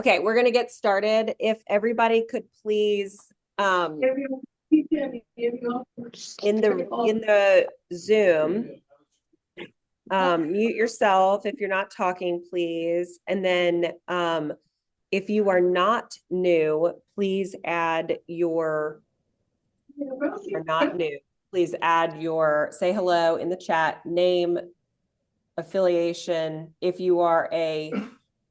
Okay, we're going to get started. If everybody could please, in the Zoom, mute yourself if you're not talking, please. And then if you are not new, please add your, or not new, please add your, say hello in the chat, name, affiliation, if you are a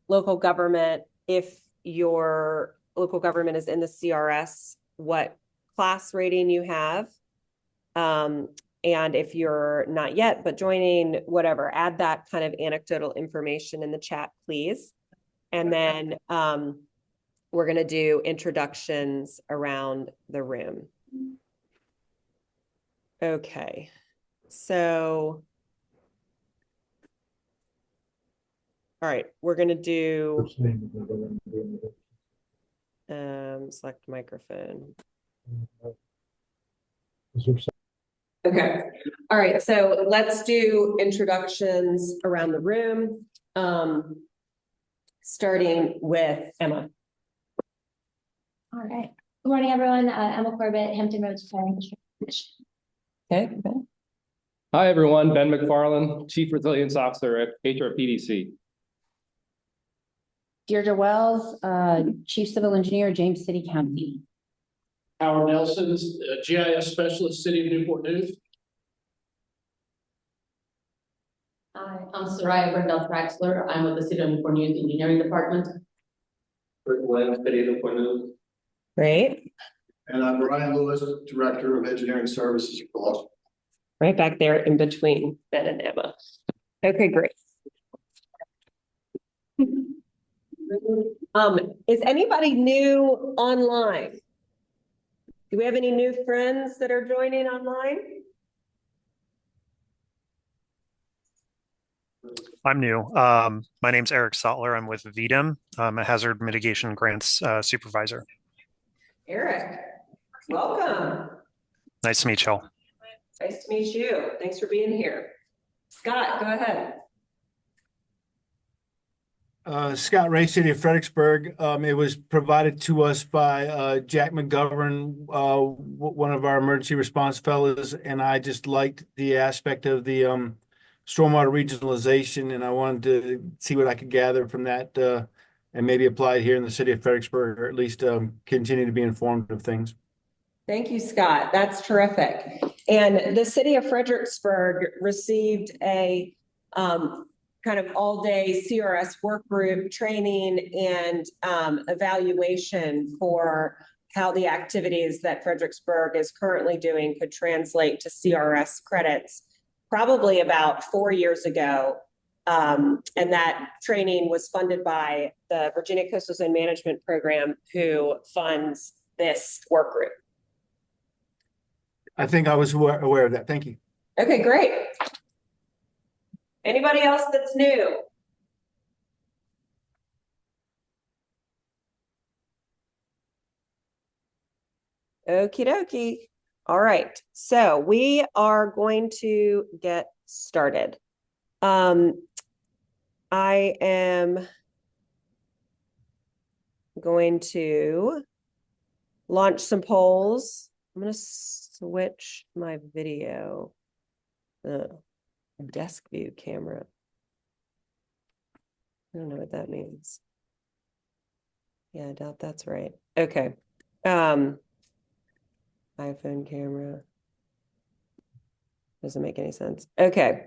local government, if your local government is in the CRS, what class rating you have. And if you're not yet, but joining, whatever, add that kind of anecdotal information in the chat, please. And then we're going to do introductions around the room. Okay, so all right, we're going to do select microphone. Okay. All right. So let's do introductions around the room. Starting with Emma. All right. Good morning, everyone. Emma Corbett, Hampton Roads Planning District Commission. Okay. Ben. Hi, everyone. Ben McFarland, Chief Resilience Officer at HRPDC. Deirdre Wells, Chief Civil Engineer, James City County. Howard Nelson, GIS Specialist, City of Newport News. I'm Soraya Brendel Traxler. I'm with the City of Newport News Engineering Department. Rick Williams, City of Newport News. Great. And I'm Ryan Lewis, Director of Engineering Services for Los. Right back there in between Ben and Emma. Okay, great. Is anybody new online? Do we have any new friends that are joining online? I'm new. My name's Eric Sotler. I'm with VDM. I'm a hazard mitigation grants supervisor. Eric, welcome. Nice to meet you all. Nice to meet you. Thanks for being here. Scott, go ahead. Scott Ray, City of Fredericksburg. It was provided to us by Jack McGovern, one of our emergency response fellows, and I just liked the aspect of the stormwater regionalization, and I wanted to see what I could gather from that and maybe apply it here in the City of Fredericksburg, or at least continue to be informed of things. Thank you, Scott. That's terrific. And the City of Fredericksburg received a kind of all-day CRS Workgroup training and evaluation for how the activities that Fredericksburg is currently doing could translate to CRS credits, probably about 4 years ago. And that training was funded by the Virginia Coastal Zone Management Program, who funds this work group. I think I was aware of that. Thank you. Okay, great. Anybody else that's new? Okie dokie. All right, so we are going to get started. I am going to launch some polls. I'm going to switch my video. Desk view camera. I don't know what that means. Yeah, I doubt that's right. Okay. iPhone camera. Doesn't make any sense. Okay.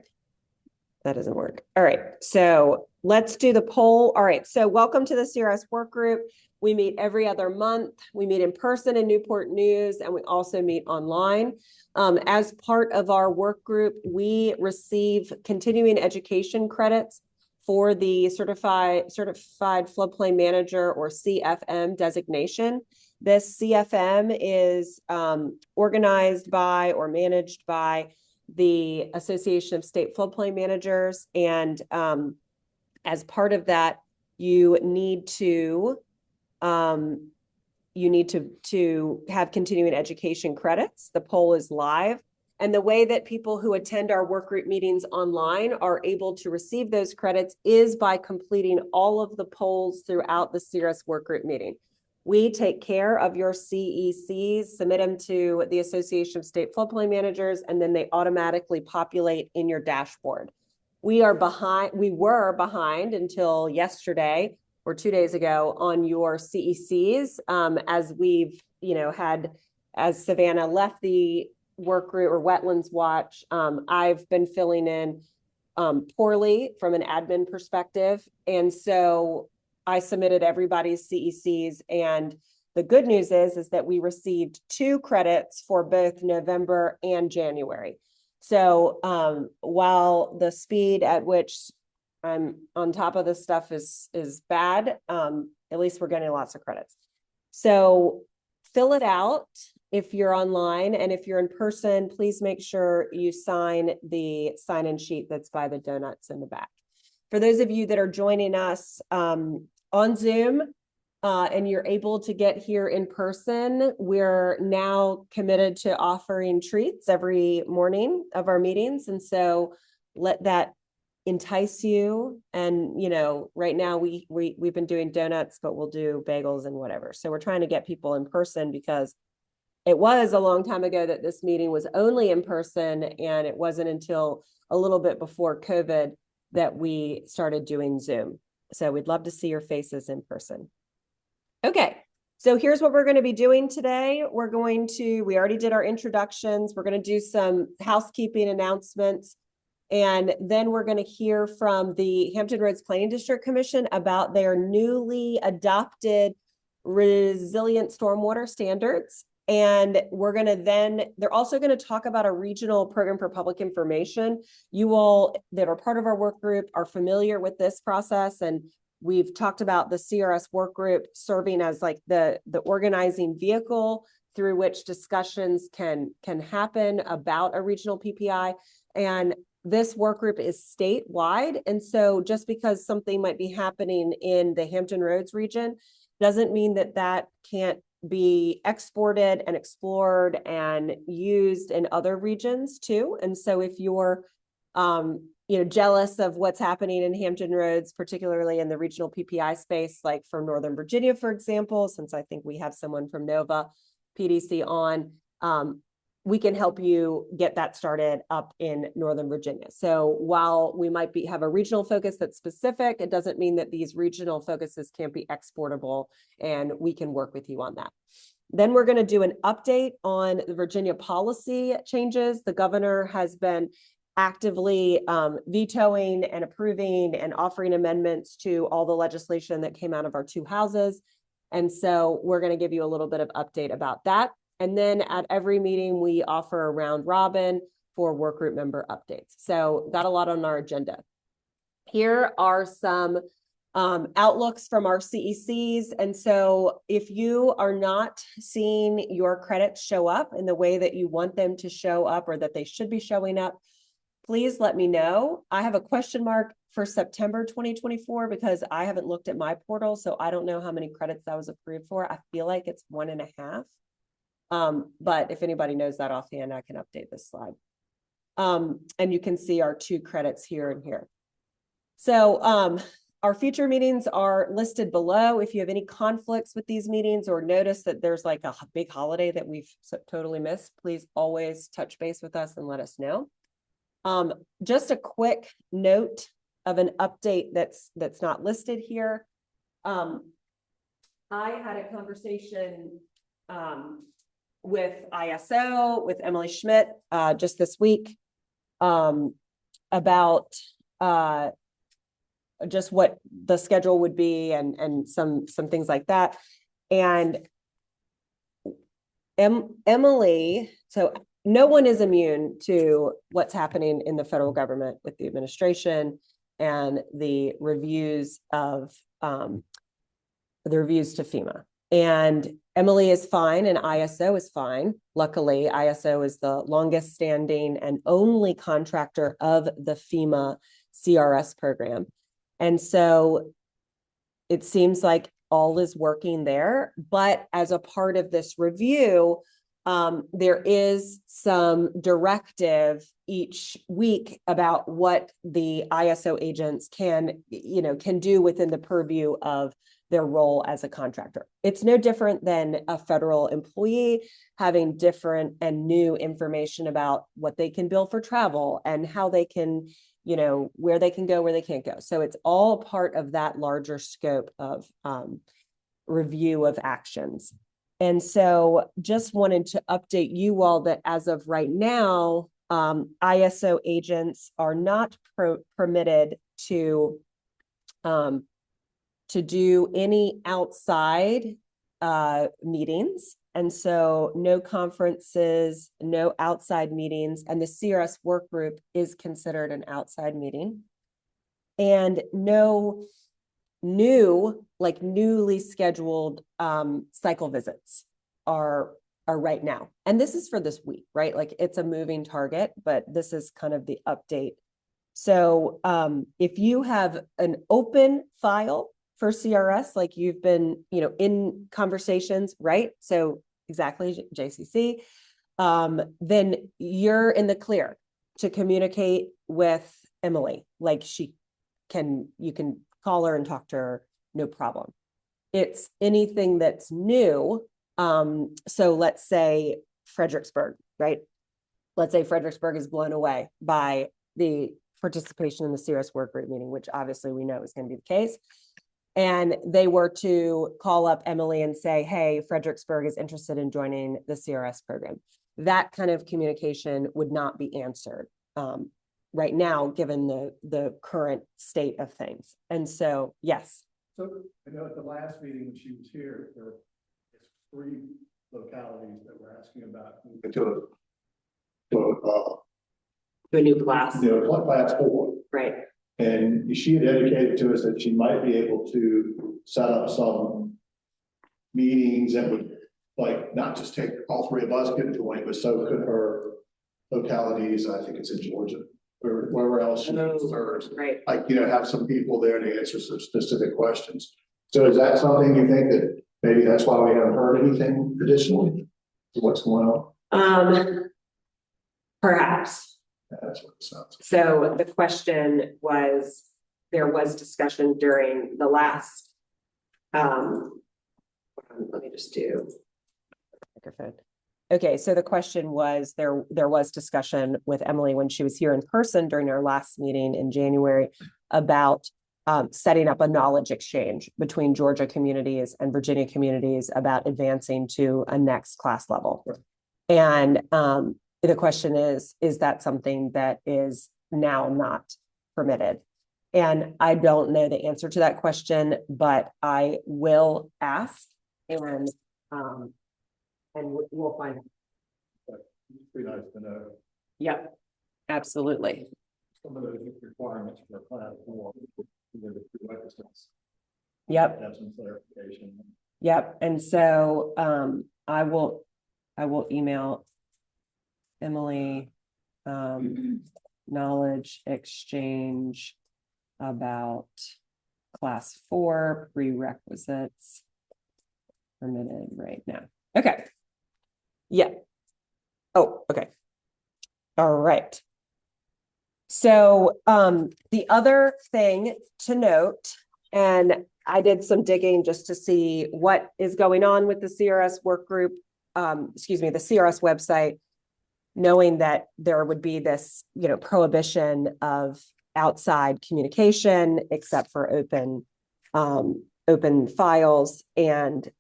That doesn't work. All right. So let's do the poll. All right. So welcome to the CRS work group. We meet every other month. We meet in person in Newport News, and we also meet online. As part of our work group, we receive continuing education credits for the certified floodplain manager, or CFM designation. This CFM is organized by or managed by the Association of State Floodplain Managers, and as part of that, you need to have continuing education credits. The poll is live, And the way that people who attend our work group meetings online are able to receive those credits is by completing all of the polls throughout the CRS work group meeting. We take care of your CECs, submit them to the Association of State Floodplain Managers, and then they automatically populate in your dashboard. We were behind until yesterday or 2 days ago on your CECs, as we've, as Savannah left the work group or wetlands watch, I've been filling in poorly from an admin perspective. And so I submitted everybody's CECs, and the good news is that we received 2 credits for both November and January. So while the speed at which I'm on top of this stuff is bad, at least we're getting lots of credits. So fill it out if you're online, and if you're in person, please make sure you sign the sign-in sheet that's by the donuts in the back. For those of you that are joining us on Zoom, and you're able to get here in person, we're now committed to offering treats every morning of our meetings. And so let that entice you. And, right now we've been doing donuts, but we'll do bagels and whatever. So we're trying to get people in person, because it was a long time ago that this meeting was only in person, and it wasn't until a little bit before COVID that we started doing Zoom. So we'd love to see your faces in person. Okay, so here's what we're going to be doing today. We already did our introductions. We're going to do some housekeeping announcements, and then we're going to hear from the Hampton Roads Planning District Commission about their newly adopted resilient stormwater standards. And they're also going to talk about a regional program for public information. You all that are part of our work group are familiar with this process, and we've talked about the CRS work group serving as like the organizing vehicle through which discussions can happen about a regional PPI. And this work group is statewide. And so just because something might be happening in the Hampton Roads region doesn't mean that can't be exported and explored and used in other regions too. And so if you're jealous of what's happening in Hampton Roads, particularly in the regional PPI space, like from Northern Virginia, for example, since I think we have someone from NOVA PDC on, we can help you get that started up in Northern Virginia. So while we might have a regional focus that's specific, it doesn't mean that these regional focuses can't be exportable, and we can work with you on that. Then we're going to do an update on the Virginia policy changes. The governor has been actively vetoing and approving and offering amendments to all the legislation that came out of our 2 houses. And so we're going to give you a little bit of update about that. And then at every meeting, we offer a round robin for work group member updates. So got a lot on our agenda. Here are some outlooks from our CECs. And so if you are not seeing your credits show up in the way that you want them to show up, or that they should be showing up, please let me know. I have a question mark for September 2024 because I haven't looked at my portal, so I don't know how many credits that was approved for. I feel like it's 1.5. But if anybody knows that offhand, I can update this slide. And you can see our 2 credits here and here. So our future meetings are listed below. If you have any conflicts with these meetings or notice that there's like a big holiday that we've totally missed, please always touch base with us and let us know. Just a quick note of an update that's not listed here. I had a conversation with ISO, with Emily Schmidt, just this week, about just what the schedule would be and some things like that. And Emily, so no one is immune to what's happening in the federal government with the administration and the reviews to FEMA. And Emily is fine and ISO is fine. Luckily, ISO is the longest standing and only contractor of the FEMA CRS program. And so it seems like all is working there. But as a part of this review, There is some directive each week about what the ISO agents can do within the purview of their role as a contractor. It's no different than a federal employee having different and new information about what they can bill for travel and how they can, where they can go, where they can't go. So it's all part of that larger scope of review of actions. And so just wanted to update you all that as of right now, ISO agents are not permitted to do any outside meetings. And so no conferences, no outside meetings, and the CRS work group is considered an outside meeting. And no newly scheduled cycle visits are right now. And this is for this week, right? Like it's a moving target, but this is kind of the update. So if you have an open file for CRS, like you've been, in conversations, right? So exactly, JCC, then you're in the clear to communicate with Emily. Like you can call her and talk to her, no problem. It's anything that's new. So let's say Fredericksburg, right? Let's say Fredericksburg is blown away by the participation in the CRS Workgroup meeting, which obviously we know is going to be the case. And they were to call up Emily and say, hey, Fredericksburg is interested in joining the CRS program. That kind of communication would not be answered right now, given the current state of things. And so, yes. So I know at the last meeting when she was here, there were 3 localities that were asking about to A new class. class 4. Right. And she had indicated to us that she might be able to set up some meetings that would not just take all 3 of us get join, but so could her localities. I think it's in Georgia, or wherever else she serves. Right. Have some people there to answer some specific questions. So is that something you think that maybe that's why we haven't heard anything additionally? What's going on? Perhaps. That's what it sounds like. So the question was, there was discussion during the last, let me just do microphone. Okay, so the question was, there was discussion with Emily when she was here in person during our last meeting in January about setting up a knowledge exchange between Georgia communities and Virginia communities about advancing to a next class level. Right. And the question is that something that is now not permitted? And I don't know the answer to that question, but I will ask and we'll find out. It's pretty nice to know. Yep, absolutely. Some of those requirements for class 4, the prerequisites. Yep. Have some clarification. Yep. And so I will email Emily knowledge exchange about class 4 prerequisites permitted right now. Okay. Yeah. Oh, okay. All right. So the other thing to note, and I did some digging just to see what is going on with the CRS work group, the CRS website, knowing that there would be this, prohibition of outside communication except for open files and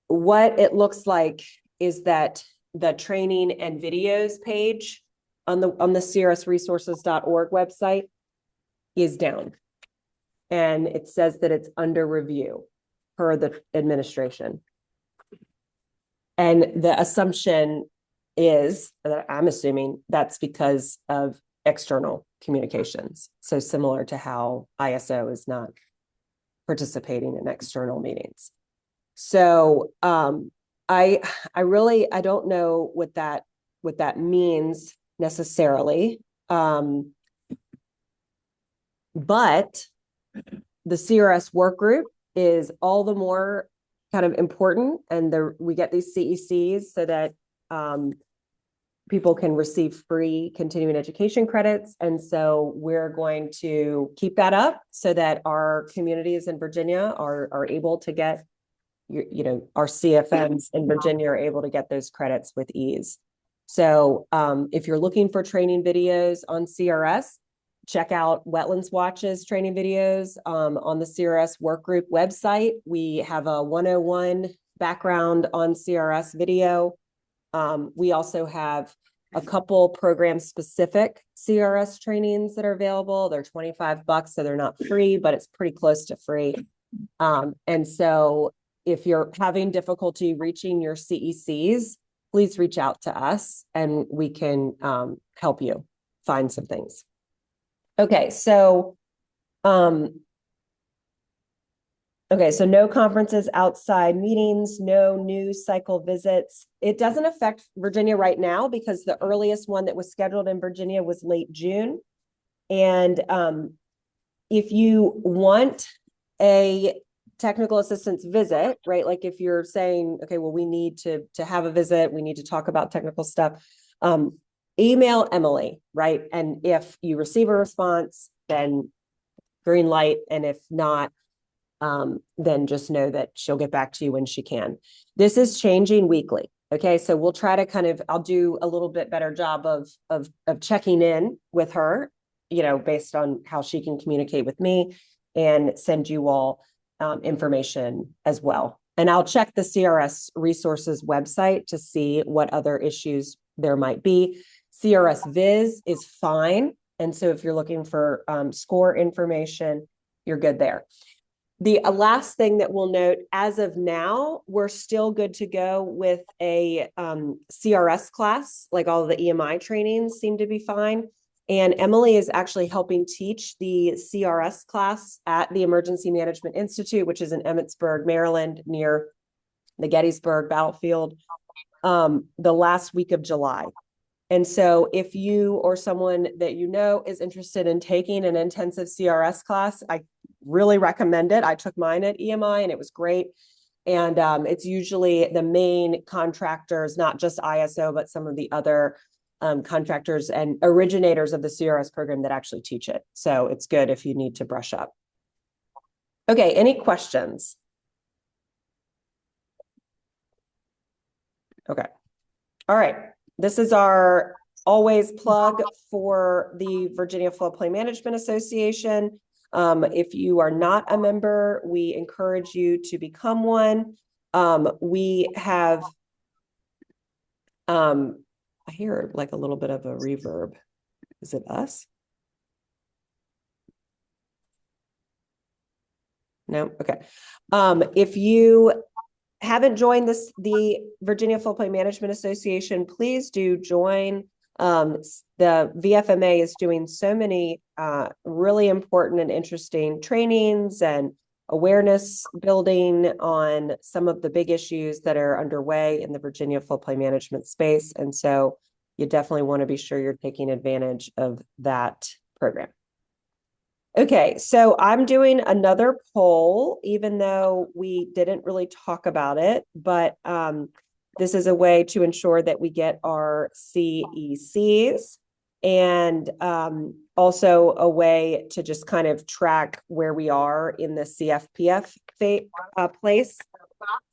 what it looks like is that the training and videos page on the crsresources.org website is down. And it says that it's under review per the administration. And the assumption is that I'm assuming that's because of external communications. So similar to how ISO is not participating in external meetings. So I don't know what that means necessarily. But the CRS work group is all the more kind of important, and we get these CECs so that people can receive free continuing education credits. And so we're going to keep that up so that our communities in Virginia are able to get, our CFMs in Virginia are able to get those credits with ease. So if you're looking for training videos on CRS, check out Wetlands Watch's training videos on the CRS Workgroup website. We have a 101 background on CRS video. We also have a couple program specific CRS trainings that are available. They're $25, so they're not free, but it's pretty close to free. And so if you're having difficulty reaching your CECs, please reach out to us and we can help you find some things. Okay, so no conferences, outside meetings, no news cycle visits. It doesn't affect Virginia right now because the earliest one that was scheduled in Virginia was late June. And if you want a technical assistance visit, right? Like if you're saying, okay, well, we need to have a visit, we need to talk about technical stuff, email Emily, right? And if you receive a response, then green light. And if not, then just know that she'll get back to you when she can. This is changing weekly. Okay. So we'll try to I'll do a little bit better job of checking in with her, based on how she can communicate with me, and send you all information as well. And I'll check the CRS resources website to see what other issues there might be. CRS Viz is fine. And so if you're looking for score information, you're good there. The last thing that we'll note, as of now, we're still good to go with a CRS class, like all of the EMI trainings seem to be fine. And Emily is actually helping teach the CRS class at the Emergency Management Institute, which is in Emmitsburg, Maryland, near the Gettysburg battlefield, the last week of July. And so if you or someone that you know is interested in taking an intensive CRS class, I really recommend it. I took mine at EMI and it was great. And it's usually the main contractors, not just ISO, but some of the other contractors and originators of the CRS program that actually teach it. So it's good if you need to brush up. Okay, any questions? Okay. All right. This is our always plug for the Virginia Floodplain Management Association. If you are not a member, we encourage you to become one. We have, I hear like a little bit of a reverb. Is it us? No? Okay. If you haven't joined the Virginia Floodplain Management Association, please do join. The VFMA is doing so many really important and interesting trainings and awareness building on some of the big issues that are underway in the Virginia floodplain management space. And so you definitely want to be sure you're taking advantage of that program. Okay, so I'm doing another poll, even though we didn't really talk about it, but this is a way to ensure that we get our CECs, and also a way to just kind of track where we are in the CFPF place.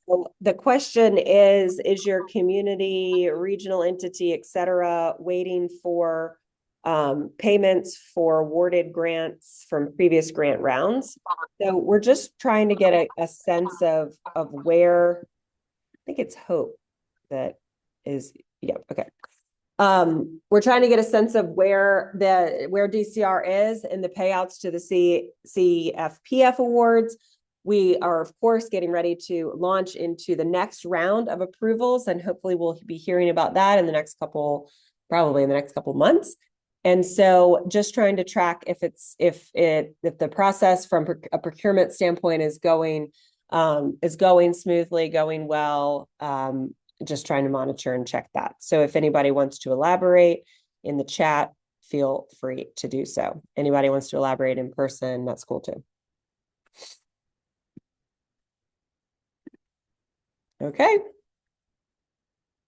So the question is your community, regional entity, et cetera, waiting for payments for awarded grants from previous grant rounds? So we're just trying to get a sense of where, I think it's Hope that is, yeah, okay. We're trying to get a sense of where DCR is in the payouts to the CFPF awards. We are, of course, getting ready to launch into the next round of approvals, and hopefully we'll be hearing about that in the next probably in the next couple months. And so just trying to track if the process from a procurement standpoint is going smoothly, going well, just trying to monitor and check that. So if anybody wants to elaborate in the chat, feel free to do so. Anybody wants to elaborate in person, that's cool too. Okay.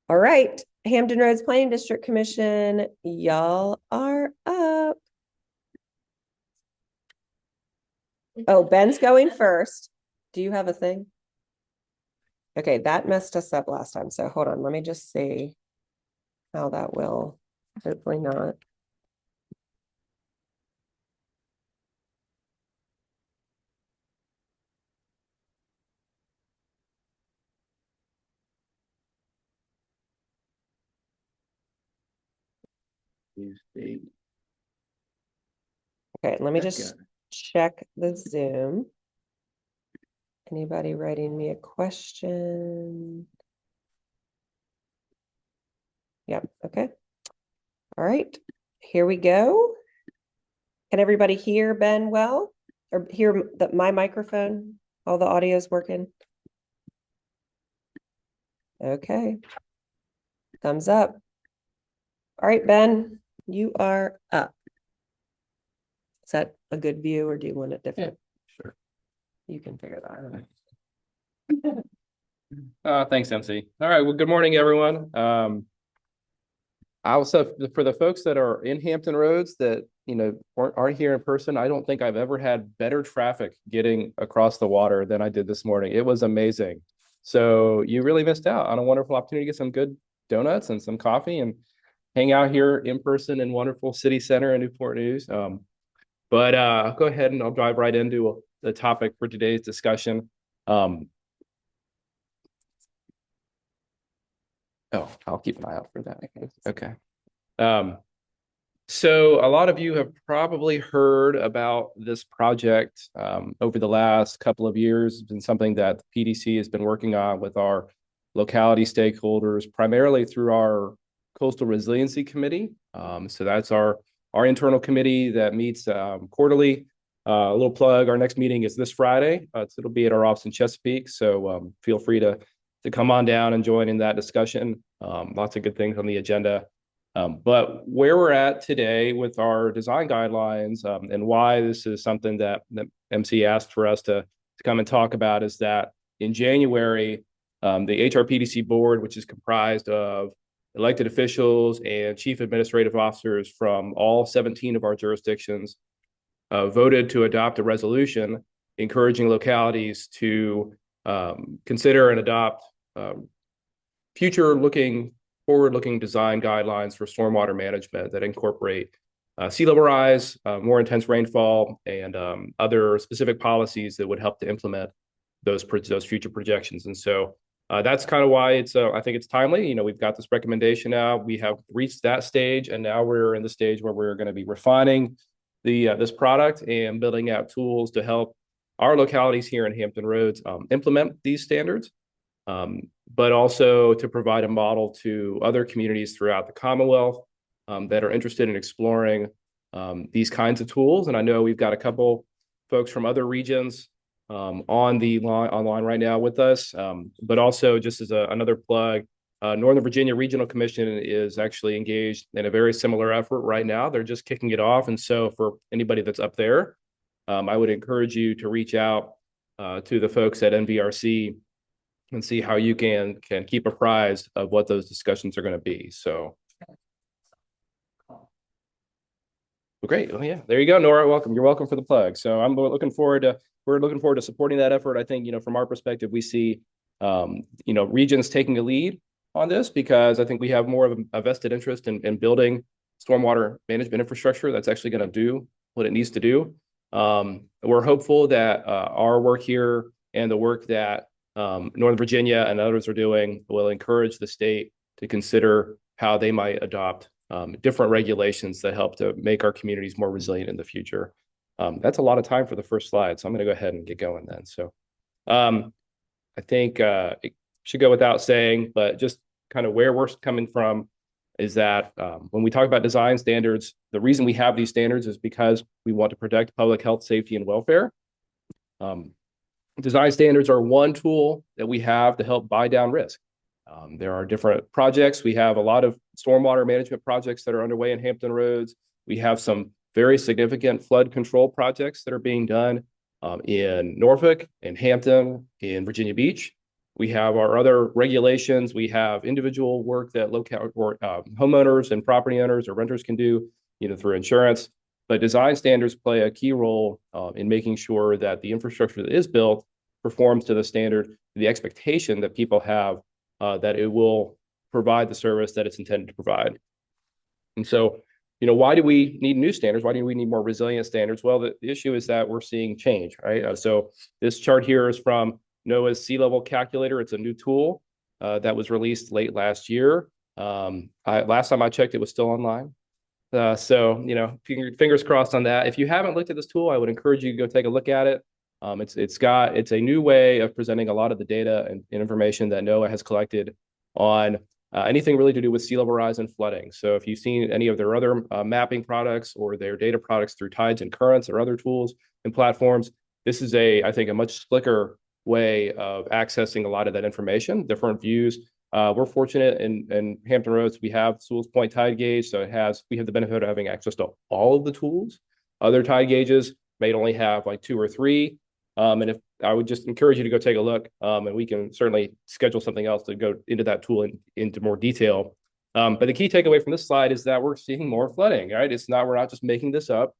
All right, Hampton Roads Planning District Commission, y'all are up. Oh, Ben's going first. Do you have a thing? Okay, that messed us up last time. So hold on, let me just see how that will. Hopefully not. Okay, let me just check the Zoom. Anybody writing me a question? Yep, okay. All right, here we go. Can everybody hear Ben well? Or hear my microphone? All the audio is working? Okay. Thumbs up. All right, Ben, you are up. Is that a good view or do you want it different? Yeah, sure. You can figure that out. Thanks, MC. All right. Well, good morning, everyone. Also, for the folks that are in Hampton Roads that aren't here in person, I don't think I've ever had better traffic getting across the water than I did this morning. It was amazing. So you really missed out on a wonderful opportunity to get some good donuts and some coffee and hang out here in person in wonderful city center in Newport News. But I'll go ahead and I'll dive right into the topic for today's discussion. Oh, I'll keep an eye out for that. Okay. So a lot of you have probably heard about this project over the last couple of years. It's been something that the PDC has been working on with our locality stakeholders, primarily through our Coastal Resiliency Committee. So that's our internal committee that meets quarterly. A little plug, our next meeting is this Friday. It'll be at our office in Chesapeake. So feel free to come on down and join in that discussion. Lots of good things on the agenda. But where we're at today with our design guidelines and why this is something that MC asked for us to come and talk about is that in January, the HRPDC board, which is comprised of elected officials and chief administrative officers from all 17 of our jurisdictions, voted to adopt a resolution encouraging localities to consider and adopt forward-looking design guidelines for stormwater management that incorporate sea level rise, more intense rainfall, and other specific policies that would help to implement those future projections. And so that's kind of why I think it's timely. We've got this recommendation now. We have reached that stage, and now we're in the stage where we're going to be refining this product and building out tools to help our localities here in Hampton Roads implement these standards. But also to provide a model to other communities throughout the Commonwealth that are interested in exploring these kinds of tools. And I know we've got a couple folks from other regions online right now with us. But also, just as another plug, Northern Virginia Regional Commission is actually engaged in a very similar effort right now. They're just kicking it off. And so for anybody that's up there, I would encourage you to reach out to the folks at NVRC and see how you can keep apprised of what those discussions are going to be. So, well, great. Oh yeah, there you go, Nora. Welcome. You're welcome for the plug. So we're looking forward to supporting that effort. I think from our perspective, we see regions taking a lead on this because I think we have more of a vested interest in building stormwater management infrastructure that's actually going to do what it needs to do. We're hopeful that our work here and the work that Northern Virginia and others are doing will encourage the state to consider how they might adopt different regulations that help to make our communities more resilient in the future. That's a lot of time for the first slide, so I'm going to go ahead and get going then. So I think it should go without saying, but just kind of where we're coming from is that when we talk about design standards, the reason we have these standards is because we want to protect public health, safety, and welfare. Design standards are one tool that we have to help buy down risk. There are different projects. We have a lot of stormwater management projects that are underway in Hampton Roads. We have some very significant flood control projects that are being done in Norfolk, in Hampton, in Virginia Beach. We have our other regulations. We have individual work that local or homeowners and property owners or renters can do, through insurance. But design standards play a key role in making sure that the infrastructure that is built performs to the standard, the expectation that people have that it will provide the service that it's intended to provide. And so, why do we need new standards? Why do we need more resilient standards? Well, the issue is that we're seeing change, right? So this chart here is from NOAA's sea level calculator. It's a new tool that was released late last year. Last time I checked, it was still online. So, fingers crossed on that. If you haven't looked at this tool, I would encourage you to go take a look at it. It's a new way of presenting a lot of the data and information that NOAA has collected on anything really to do with sea level rise and flooding. So if you've seen any of their other mapping products or their data products through tides and currents or other tools and platforms, this is I think, a much slicker way of accessing a lot of that information, different views. We're fortunate in Hampton Roads, we have Sewell's Point tide gauge, so we have the benefit of having access to all of the tools. Other tide gauges may only have like 2 or 3. And if I would just encourage you to go take a look, and we can certainly schedule something else to go into that tool into more detail. But the key takeaway from this slide is that we're seeing more flooding, right? We're not just making this up.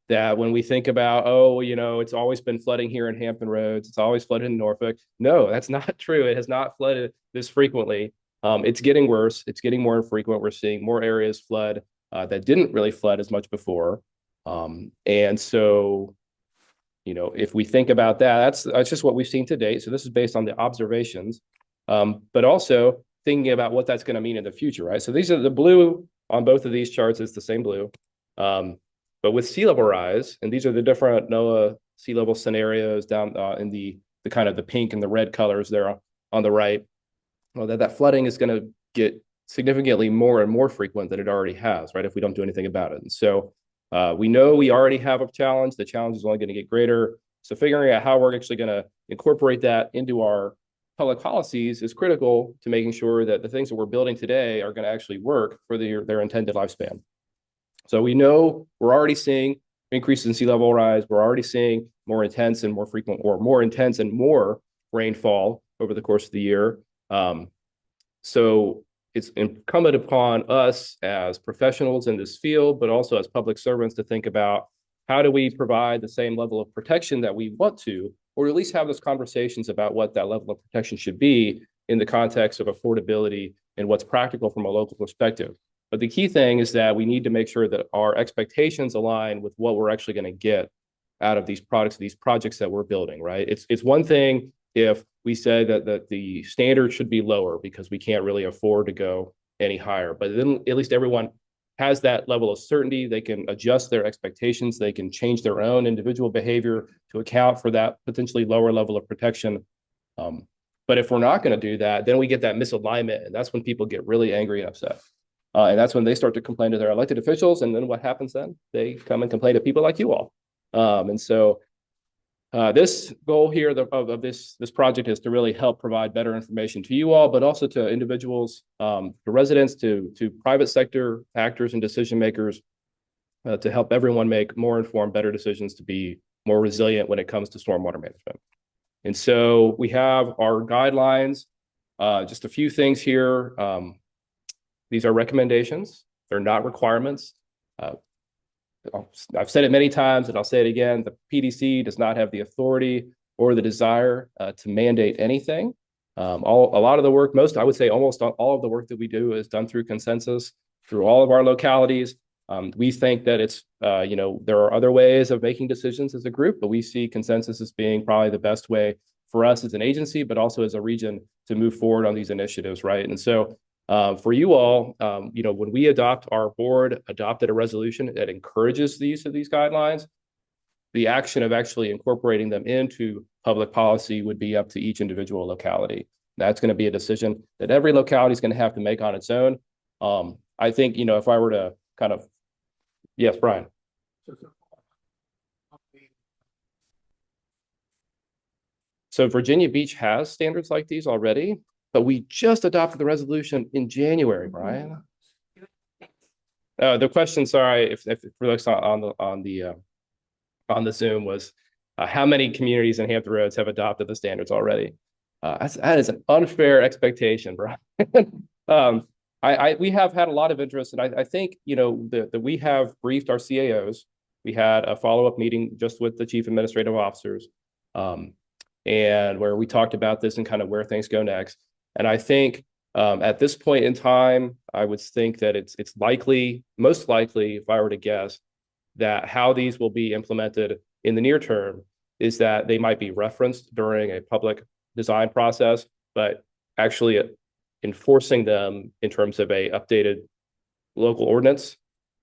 That when we think about, it's always been flooding here in Hampton Roads, it's always flooded in Norfolk. No, that's not true. It has not flooded this frequently. It's getting worse. It's getting more infrequent. We're seeing more areas flood that didn't really flood as much before. And so, if we think about that, that's just what we've seen to date. So this is based on the observations, but also thinking about what that's going to mean in the future, right? So these are the blue on both of these charts. It's the same blue. But with sea level rise, and these are the different NOAA sea level scenarios down in the kind of the pink and the red colors there on the right, well, that flooding is going to get significantly more and more frequent than it already has, right? If we don't do anything about it. And so we know we already have a challenge. The challenge is only going to get greater. So figuring out how we're actually going to incorporate that into our public policies is critical to making sure that the things that we're building today are going to actually work for their intended lifespan. So we know we're already seeing increases in sea level rise. We're already seeing more intense and more frequent, or more intense and more rainfall over the course of the year. So it's incumbent upon us as professionals in this field, but also as public servants, to think about how do we provide the same level of protection that we want to, or at least have those conversations about what that level of protection should be in the context of affordability and what's practical from a local perspective. But the key thing is that we need to make sure that our expectations align with what we're actually going to get out of these products, these projects that we're building, right? It's one thing if we say that the standard should be lower because we can't really afford to go any higher, but then at least everyone has that level of certainty. They can adjust their expectations. They can change their own individual behavior to account for that potentially lower level of protection. But if we're not going to do that, then we get that misalignment, and that's when people get really angry and upset. And that's when they start to complain to their elected officials. And then what happens then? They come and complain to people like you all. And so this goal here of this project is to really help provide better information to you all, but also to individuals, to residents, to private sector actors and decision makers, to help everyone make more informed, better decisions to be more resilient when it comes to stormwater management. And so we have our guidelines, just a few things here. These are recommendations. They're not requirements. I've said it many times, and I'll say it again. The PDC does not have the authority or the desire to mandate anything. A lot of the work, I would say almost all of the work that we do is done through consensus through all of our localities. We think that there are other ways of making decisions as a group, but we see consensus as being probably the best way for us as an agency, but also as a region to move forward on these initiatives, right? And so for you all, when our board adopted a resolution that encourages the use of these guidelines, the action of actually incorporating them into public policy would be up to each individual locality. That's going to be a decision that every locality is going to have to make on its own. I think, if I were to kind of, yes, Brian. So Virginia Beach has standards like these already, but we just adopted the resolution in January, Brian. The question, sorry, if for those on the Zoom was how many communities in Hampton Roads have adopted the standards already? That is an unfair expectation, Brian. We have had a lot of interest, and I think, you know, that we have briefed our CAOs. We had a follow-up meeting just with the chief administrative officers, and where we talked about this and kind of where things go next. And I think at this point in time, I would think that it's likely, most likely, if I were to guess, that how these will be implemented in the near term is that they might be referenced during a public design process, but actually enforcing them in terms of a updated local ordinance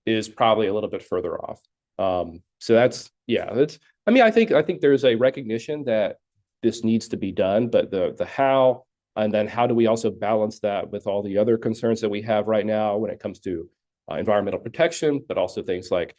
is probably a little bit further off. So that's, yeah, that's, I mean, I think there's a recognition that this needs to be done, but the how, and then how do we also balance that with all the other concerns that we have right now when it comes to environmental protection, but also things like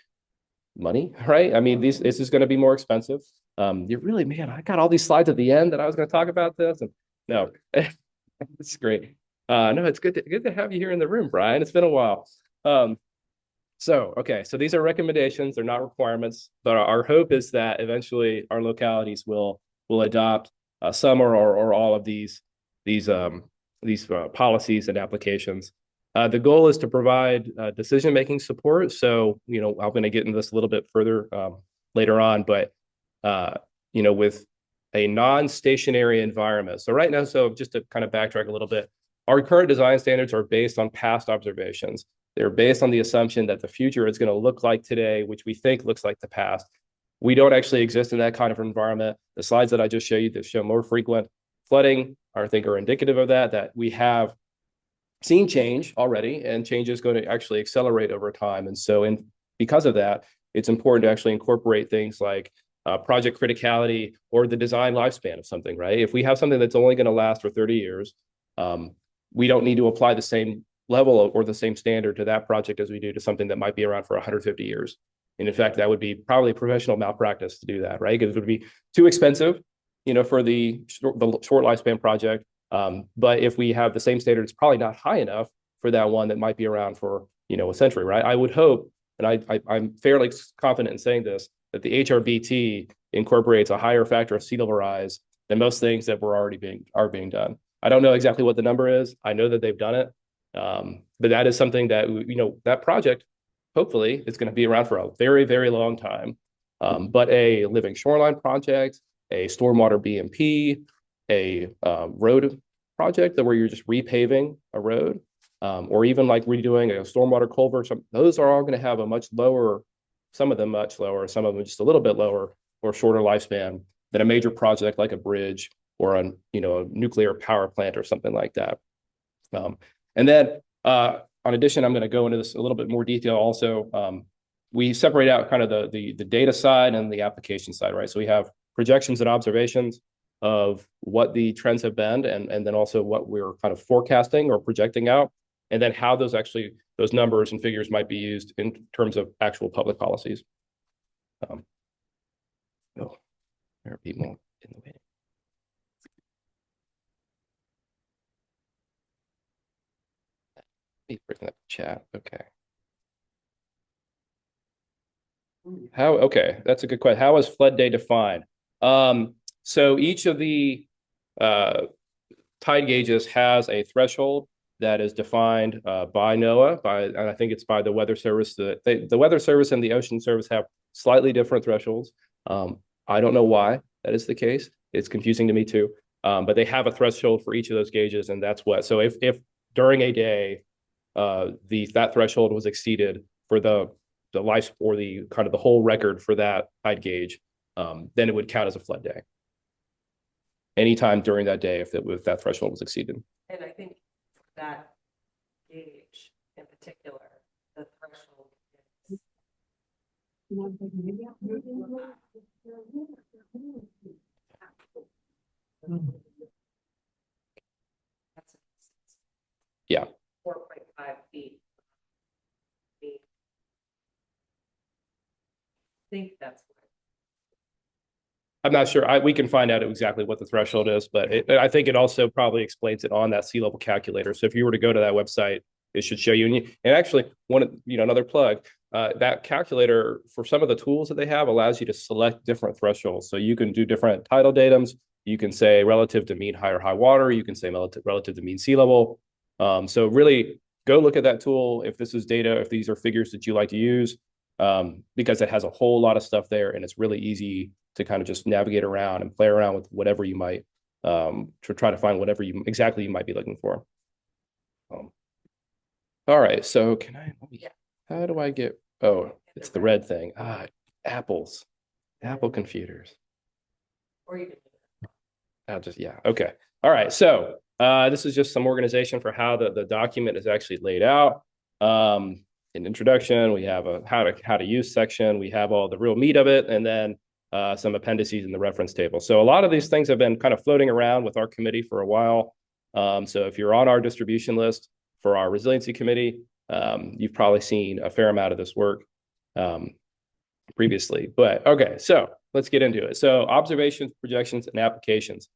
money, right? I mean, this is going to be more expensive. You're really, man, I got all these slides at the end that I was going to talk about this, and no, it's great. No, it's good to have you here in the room, Brian. It's been a while. Okay, so these are recommendations; they're not requirements. But our hope is that eventually our localities will adopt some or all of these policies and applications. The goal is to provide decision-making support. So, you know, I'm going to get into this a little bit further later on, but you know, with a non-stationary environment. So right now, so just to kind of backtrack a little bit, our current design standards are based on past observations. They're based on the assumption that the future is going to look like today, which we think looks like the past. We don't actually exist in that kind of environment. The slides that I just showed you that show more frequent flooding, I think, are indicative of that we have seen change already, and change is going to actually accelerate over time. And so because of that, it's important to actually incorporate things like project criticality or the design lifespan of something, right? If we have something that's only going to last for 30 years, we don't need to apply the same level or the same standard to that project as we do to something that might be around for 150 years. And in fact, that would be probably professional malpractice to do that, right? Because it would be too expensive, you know, for the short lifespan project. But if we have the same standard, it's probably not high enough for that one that might be around for, you know, a century, right? I would hope, and I'm fairly confident in saying this, that the HRBT incorporates a higher factor of sea level rise than most things that are being done. I don't know exactly what the number is. I know that they've done it, but that is something that, you know, that project, hopefully, it's going to be around for a very, very long time. But a living shoreline project, a stormwater BMP, a road project where you're just repaving a road, or even like redoing a stormwater culvert, those are all going to have a much lower, some of them much lower, some of them just a little bit lower or shorter lifespan than a major project like a bridge or a nuclear power plant or something like that. And then on addition, I'm going to go into this a little bit more detail also. We separate out kind of the data side and the application side, right? So we have projections and observations of what the trends have been, and then also what we're kind of forecasting or projecting out, and then how those numbers and figures might be used in terms of actual public policies. There are people in the way. Bring that chat. Okay. Okay, that's a good question. How is flood day defined? So each of the tide gauges has a threshold that is defined by NOAA, and I think it's by the Weather Service. The Weather Service and the Ocean Service have slightly different thresholds. I don't know why that is the case. It's confusing to me too. But they have a threshold for each of those gauges, and that's what. So if during a day that threshold was exceeded for the life or the kind of the whole record for that tide gauge, then it would count as a flood day. Anytime during that day, if that threshold was exceeded. And I think for that gauge in particular, the threshold is. Yeah. 4.5 feet. I think that's what. I'm not sure. We can find out exactly what the threshold is, but I think it also probably explains it on that sea level calculator. So if you were to go to that website, it should show you. And actually, another plug, that calculator for some of the tools that they have allows you to select different thresholds. So you can do different tidal datums, You can say relative to mean high or high water. You can say relative to mean sea level. So really go look at that tool if this is data, if these are figures that you like to use, because it has a whole lot of stuff there, and it's really easy to kind of just navigate around and play around with whatever you might, to try to find whatever you exactly you might be looking for. All right, so how do I get, oh, it's the red thing. Apple computers. Or you Okay. All right, so this is just some organization for how the document is actually laid out. An introduction, we have a how to use section, we have all the real meat of it, and then some appendices in the reference table. So a lot of these things have been kind of floating around with our committee for a while. So if you're on our distribution list for our resiliency committee, you've probably seen a fair amount of this work previously. But okay, so let's get into it. So observations, projections, and applications.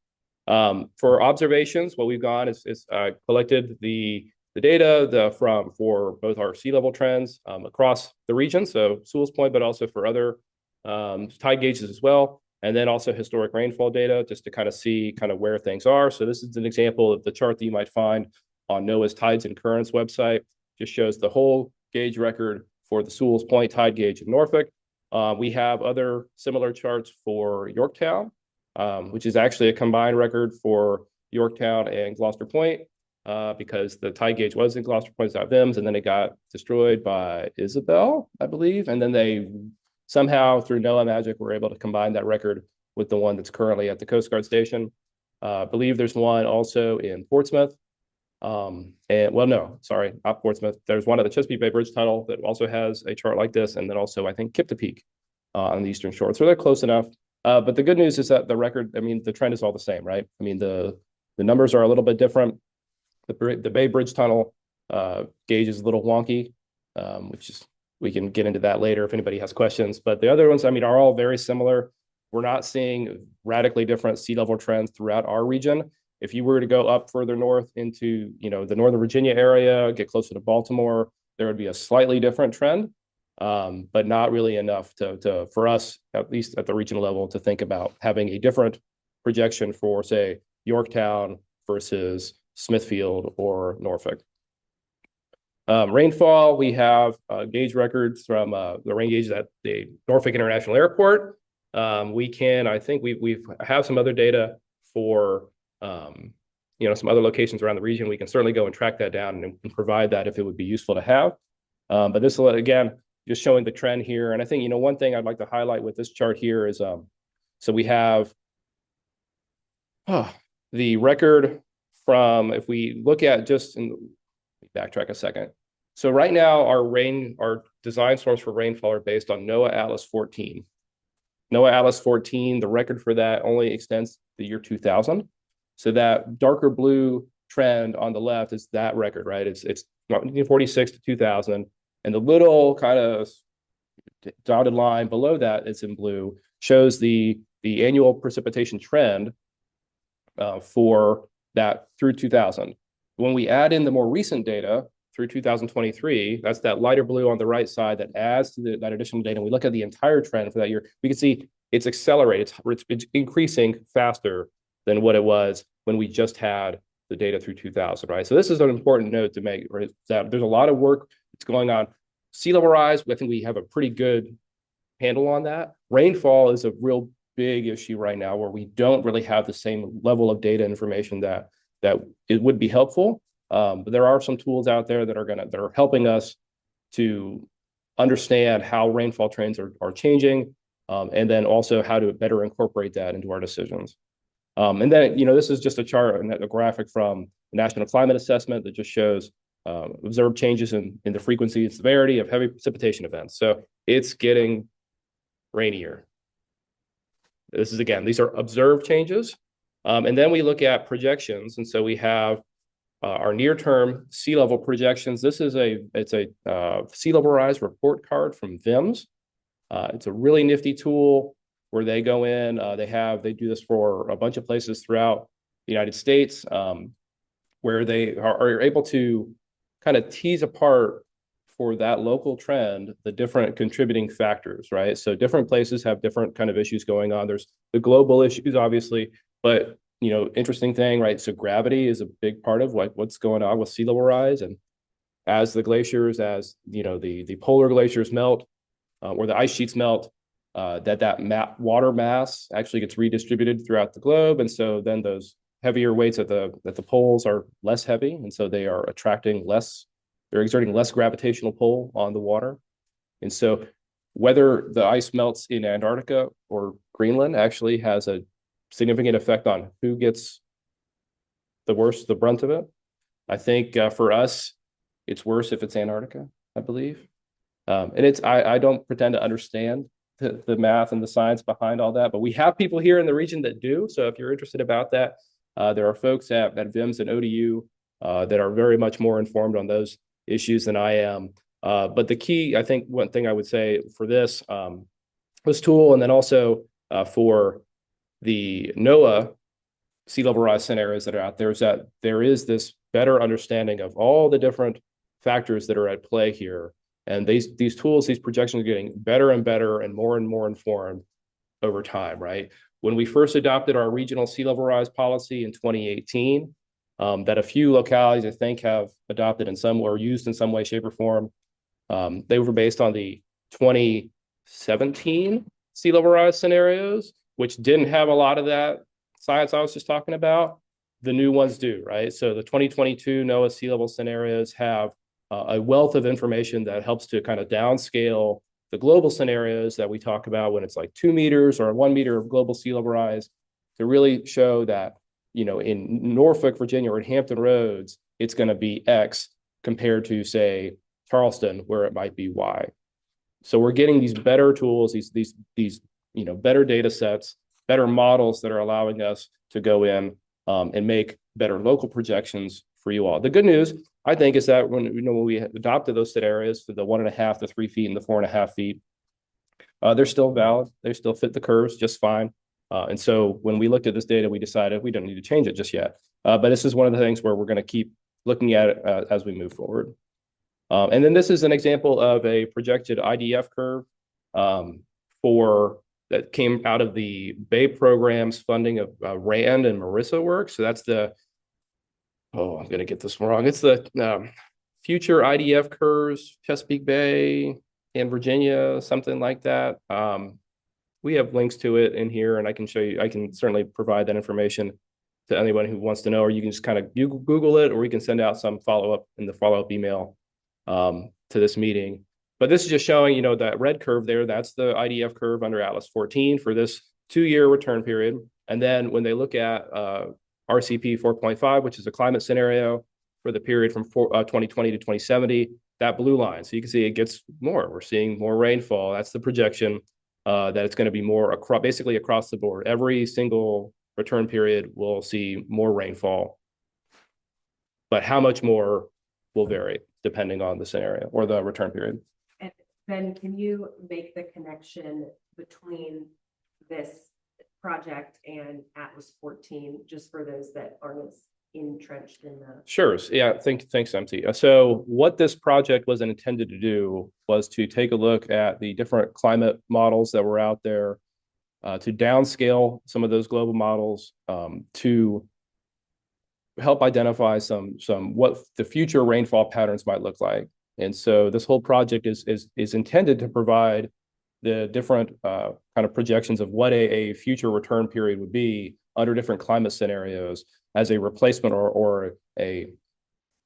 For observations, what we've done is collected the data for both our sea level trends across the region, so Sewell's Point, but also for other tide gauges as well, and then also historic rainfall data, just to kind of see kind of where things are. So this is an example of the chart that you might find on NOAA's Tides and Currents website. Just shows the whole gauge record for the Sewell's Point tide gauge in Norfolk. We have other similar charts for Yorktown, which is actually a combined record for Yorktown and Gloucester Point, because the tide gauge was in Gloucester Point.vims, and then it got destroyed by Isabel, I believe. And then they somehow, through NOAA magic, were able to combine that record with the one that's currently at the Coast Guard station. I believe there's one also in Portsmouth. Not Portsmouth. There's one at the Chesapeake Bay Bridge Tunnel that also has a chart like this, and then also I think Kip to Peak on the eastern shore. So they're close enough. But the good news is that the record, I mean, the trend is all the same, right? I mean, the numbers are a little bit different. The Bay Bridge Tunnel gauge is a little wonky, which is, we can get into that later if anybody has questions. But the other ones, I mean, are all very similar. We're not seeing radically different sea level trends throughout our region. If you were to go up further north into, the Northern Virginia area, get closer to Baltimore, there would be a slightly different trend, but not really enough for us, at least at the regional level, to think about having a different projection for, say, Yorktown versus Smithfield or Norfolk. Rainfall, we have gauge records from the rain gauges at the Norfolk International Airport. I think we have some other data for some other locations around the region. We can certainly go and track that down and provide that if it would be useful to have. But this will, again, just showing the trend here. And I think, one thing I'd like to highlight with this chart here is, so we have the record from, if we look at backtrack a second. So right now, our design source for rainfall are based on NOAA Atlas 14. NOAA Atlas 14, the record for that only extends the year 2000. So that darker blue trend on the left is that record, right? It's 1946 to 2000. And the little kind of dotted line below that, it's in blue, shows the annual precipitation trend for that through 2000. When we add in the more recent data through 2023, that's that lighter blue on the right side that adds to that additional data. And we look at the entire trend for that year, we can see it's accelerated. It's increasing faster than what it was when we just had the data through 2000, right? So this is an important note to make, right? That there's a lot of work that's going on. Sea level rise, I think we have a pretty good handle on that. Rainfall is a real big issue right now, where we don't really have the same level of data information that it would be helpful. But there are some tools out there that are helping us to understand how rainfall trends are changing, and then also how to better incorporate that into our decisions. And then, this is just a chart and a graphic from the National Climate Assessment that just shows observed changes in the frequency and severity of heavy precipitation events. So it's getting rainier. These are observed changes. And then we look at projections. And so we have our near-term sea level projections. This is a sea level rise report card from VIMS. It's a really nifty tool where they go in, they do this for a bunch of places throughout the United States, where they are able to kind of tease apart for that local trend the different contributing factors, right? So different places have different kind of issues going on. There's the global issues, obviously, But, interesting thing, right? So gravity is a big part of what's going on with sea level rise. And as the glaciers, the polar glaciers melt, or the ice sheets melt, that water mass actually gets redistributed throughout the globe. And so then those heavier weights at the poles are less heavy. And so they are they're exerting less gravitational pull on the water. And so whether the ice melts in Antarctica or Greenland actually has a significant effect on who gets the brunt of it. I think for us, it's worse if it's Antarctica, I believe. And I don't pretend to understand the math and the science behind all that, but we have people here in the region that do. So if you're interested about that, there are folks at VIMS and ODU that are very much more informed on those issues than I am. But the key, I think, one thing I would say for this tool, and then also for the NOAA sea level rise scenarios that are out there, is that there is this better understanding of all the different factors that are at play here. And these tools, these projections are getting better and better and more informed over time, right? When we first adopted our regional sea level rise policy in 2018, that a few localities, I think, have adopted in some or used in some way, shape, or form. They were based on the 2017 sea level rise scenarios, which didn't have a lot of that science I was just talking about. The new ones do, right? So the 2022 NOAA sea level scenarios have a wealth of information that helps to kind of downscale the global scenarios that we talk about when it's like 2 meters or 1 meter of global sea level rise, to really show that, in Norfolk, Virginia, or in Hampton Roads, it's going to be X compared to, say, Charleston, where it might be Y. So we're getting these better tools, these better data sets, better models that are allowing us to go in and make better local projections for you all. The good news, I think, is that when we adopted those scenarios for the 1.5 to 3 feet and the 4.5 feet, they're still valid. They still fit the curves just fine. And so when we looked at this data, we decided we don't need to change it just yet. But this is one of the things where we're going to keep looking at it as we move forward. And then this is an example of a projected IDF curve that came out of the Bay program's funding of RAND and Marissa work. So that's I'm going to get this wrong. It's the future IDF curves, Chesapeake Bay and Virginia, something like that. We have links to it in here, and I can show you. I can certainly provide that information to anyone who wants to know, or you can just kind of Google it, or we can send out some follow-up in the follow-up email to this meeting. But this is just showing, that red curve there, that's the IDF curve under Atlas 14 for this 2-year return period. And then when they look at RCP 4.5, which is a climate scenario for the period from 2020 to 2070, that blue line. So you can see it gets more. We're seeing more rainfall. That's the projection that it's going to be more basically across the board. Every single return period will see more rainfall. But how much more will vary depending on the scenario or the return period. And Ben, can you make the connection between this project and Atlas 14, just for those that aren't as entrenched in the... Sure. Yeah. Thanks, MT. So what this project was intended to do was to take a look at the different climate models that were out there, to downscale some of those global models, to help identify some what the future rainfall patterns might look like. And so this whole project is intended to provide the different kind of projections of what a future return period would be under different climate scenarios as a replacement or a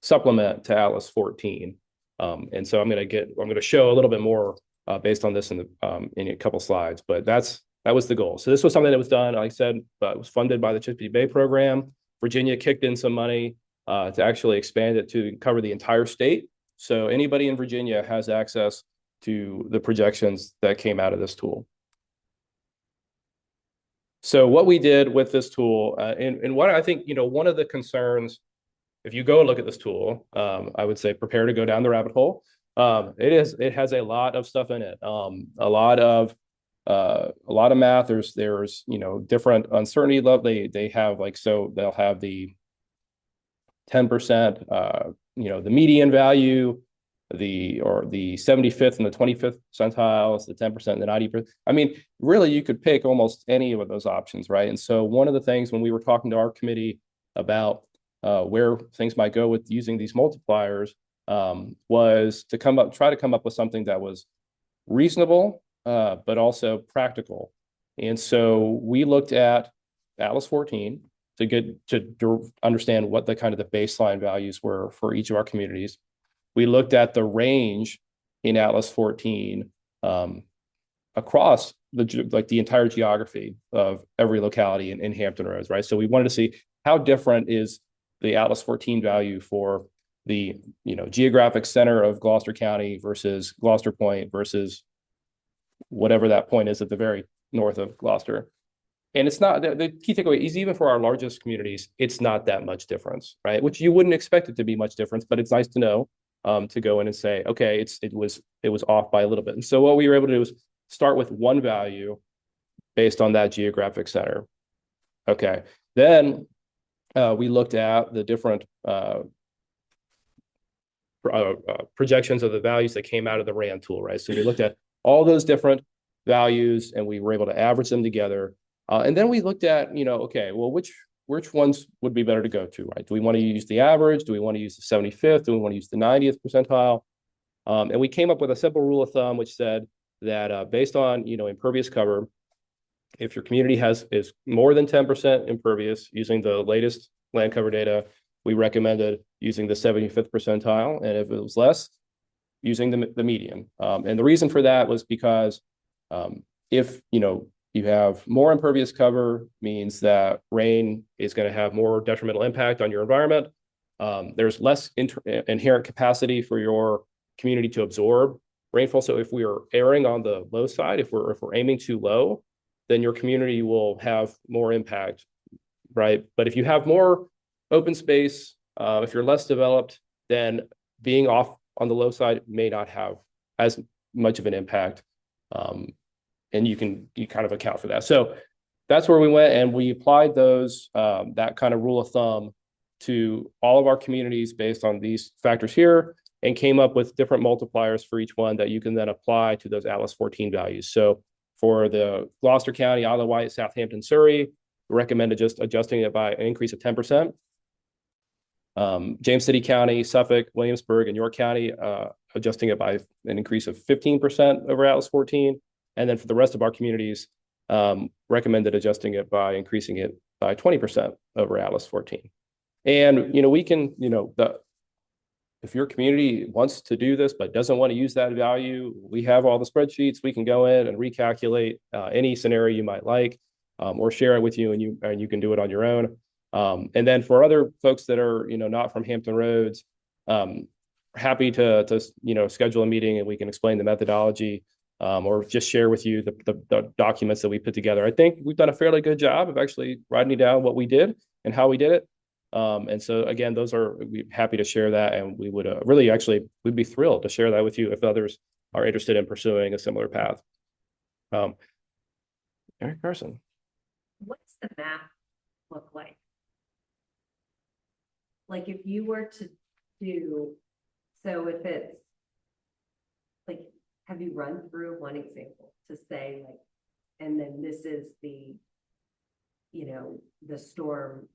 supplement to Atlas 14. And so I'm going to show a little bit more based on this in a couple slides, but that was the goal. So this was something that was done, like I said, it was funded by the Chesapeake Bay program. Virginia kicked in some money to actually expand it to cover the entire state. So anybody in Virginia has access to the projections that came out of this tool. So what we did with this tool, and what I think, one of the concerns, if you go and look at this tool, I would say prepare to go down the rabbit hole. It has a lot of stuff in it, a lot of math. There's different uncertainty level. They have they'll have the 10%, the median value, the 75th and the 25th percentiles, the 10% and the 90%. I mean, really, you could pick almost any of those options, right? And so one of the things when we were talking to our committee about where things might go with using these multipliers was to try to come up with something that was reasonable, but also practical. And so we looked at Atlas 14 to understand what the kind of the baseline values were for each of our communities. We looked at the range in Atlas 14 across the entire geography of every locality in Hampton Roads, right? So we wanted to see how different is the Atlas 14 value for the geographic center of Gloucester County versus Gloucester Point versus whatever that point is at the very north of Gloucester. And it's not, the key takeaway is even for our largest communities, it's not that much difference, right? Which you wouldn't expect it to be much difference, but it's nice to know to go in and say, okay, it was off by a little bit. And so what we were able to do is start with one value based on that geographic center. Okay, then we looked at the different projections of the values that came out of the RAND tool, right? So we looked at all those different values and we were able to average them together. And then we looked at, okay, well, which ones would be better to go to, right? Do we want to use the average? Do we want to use the 75th? Do we want to use the 90th percentile? And we came up with a simple rule of thumb, which said that based on, impervious cover, if your community is more than 10% impervious using the latest land cover data, we recommended using the 75th percentile. And if it was less, using the median. And the reason for that was because if, you have more impervious cover means that rain is going to have more detrimental impact on your environment. There's less inherent capacity for your community to absorb rainfall. So if we are erring on the low side, if we're aiming too low, then your community will have more impact, right? But if you have more open space, if you're less developed, then being off on the low side may not have as much of an impact. And you kind of account for that. So that's where we went and we applied those, that kind of rule of thumb to all of our communities based on these factors here and came up with different multipliers for each one that you can then apply to those Atlas 14 values. So for the Gloucester County, Isle of Wight, Southampton, Surrey, we recommended just adjusting it by an increase of 10%. James City County, Suffolk, Williamsburg, and York County, adjusting it by an increase of 15% over Atlas 14. And then for the rest of our communities, recommended adjusting it by increasing it by 20% over Atlas 14. And, we can, if your community wants to do this, but doesn't want to use that value, we have all the spreadsheets. We can go in and recalculate any scenario you might like, or share it with you and you can do it on your own. And then for other folks that are, not from Hampton Roads, happy to schedule a meeting and we can explain the methodology. Or just share with you the documents that we put together. I think we've done a fairly good job of actually writing down what we did and how we did it. And so again, we're happy to share that. And we would we'd be thrilled to share that with you if others are interested in pursuing a similar path. Eric Carson. What's the map look like? Like if you were to do, so if it's like, have you run through one example to say like, and then this is the, the storm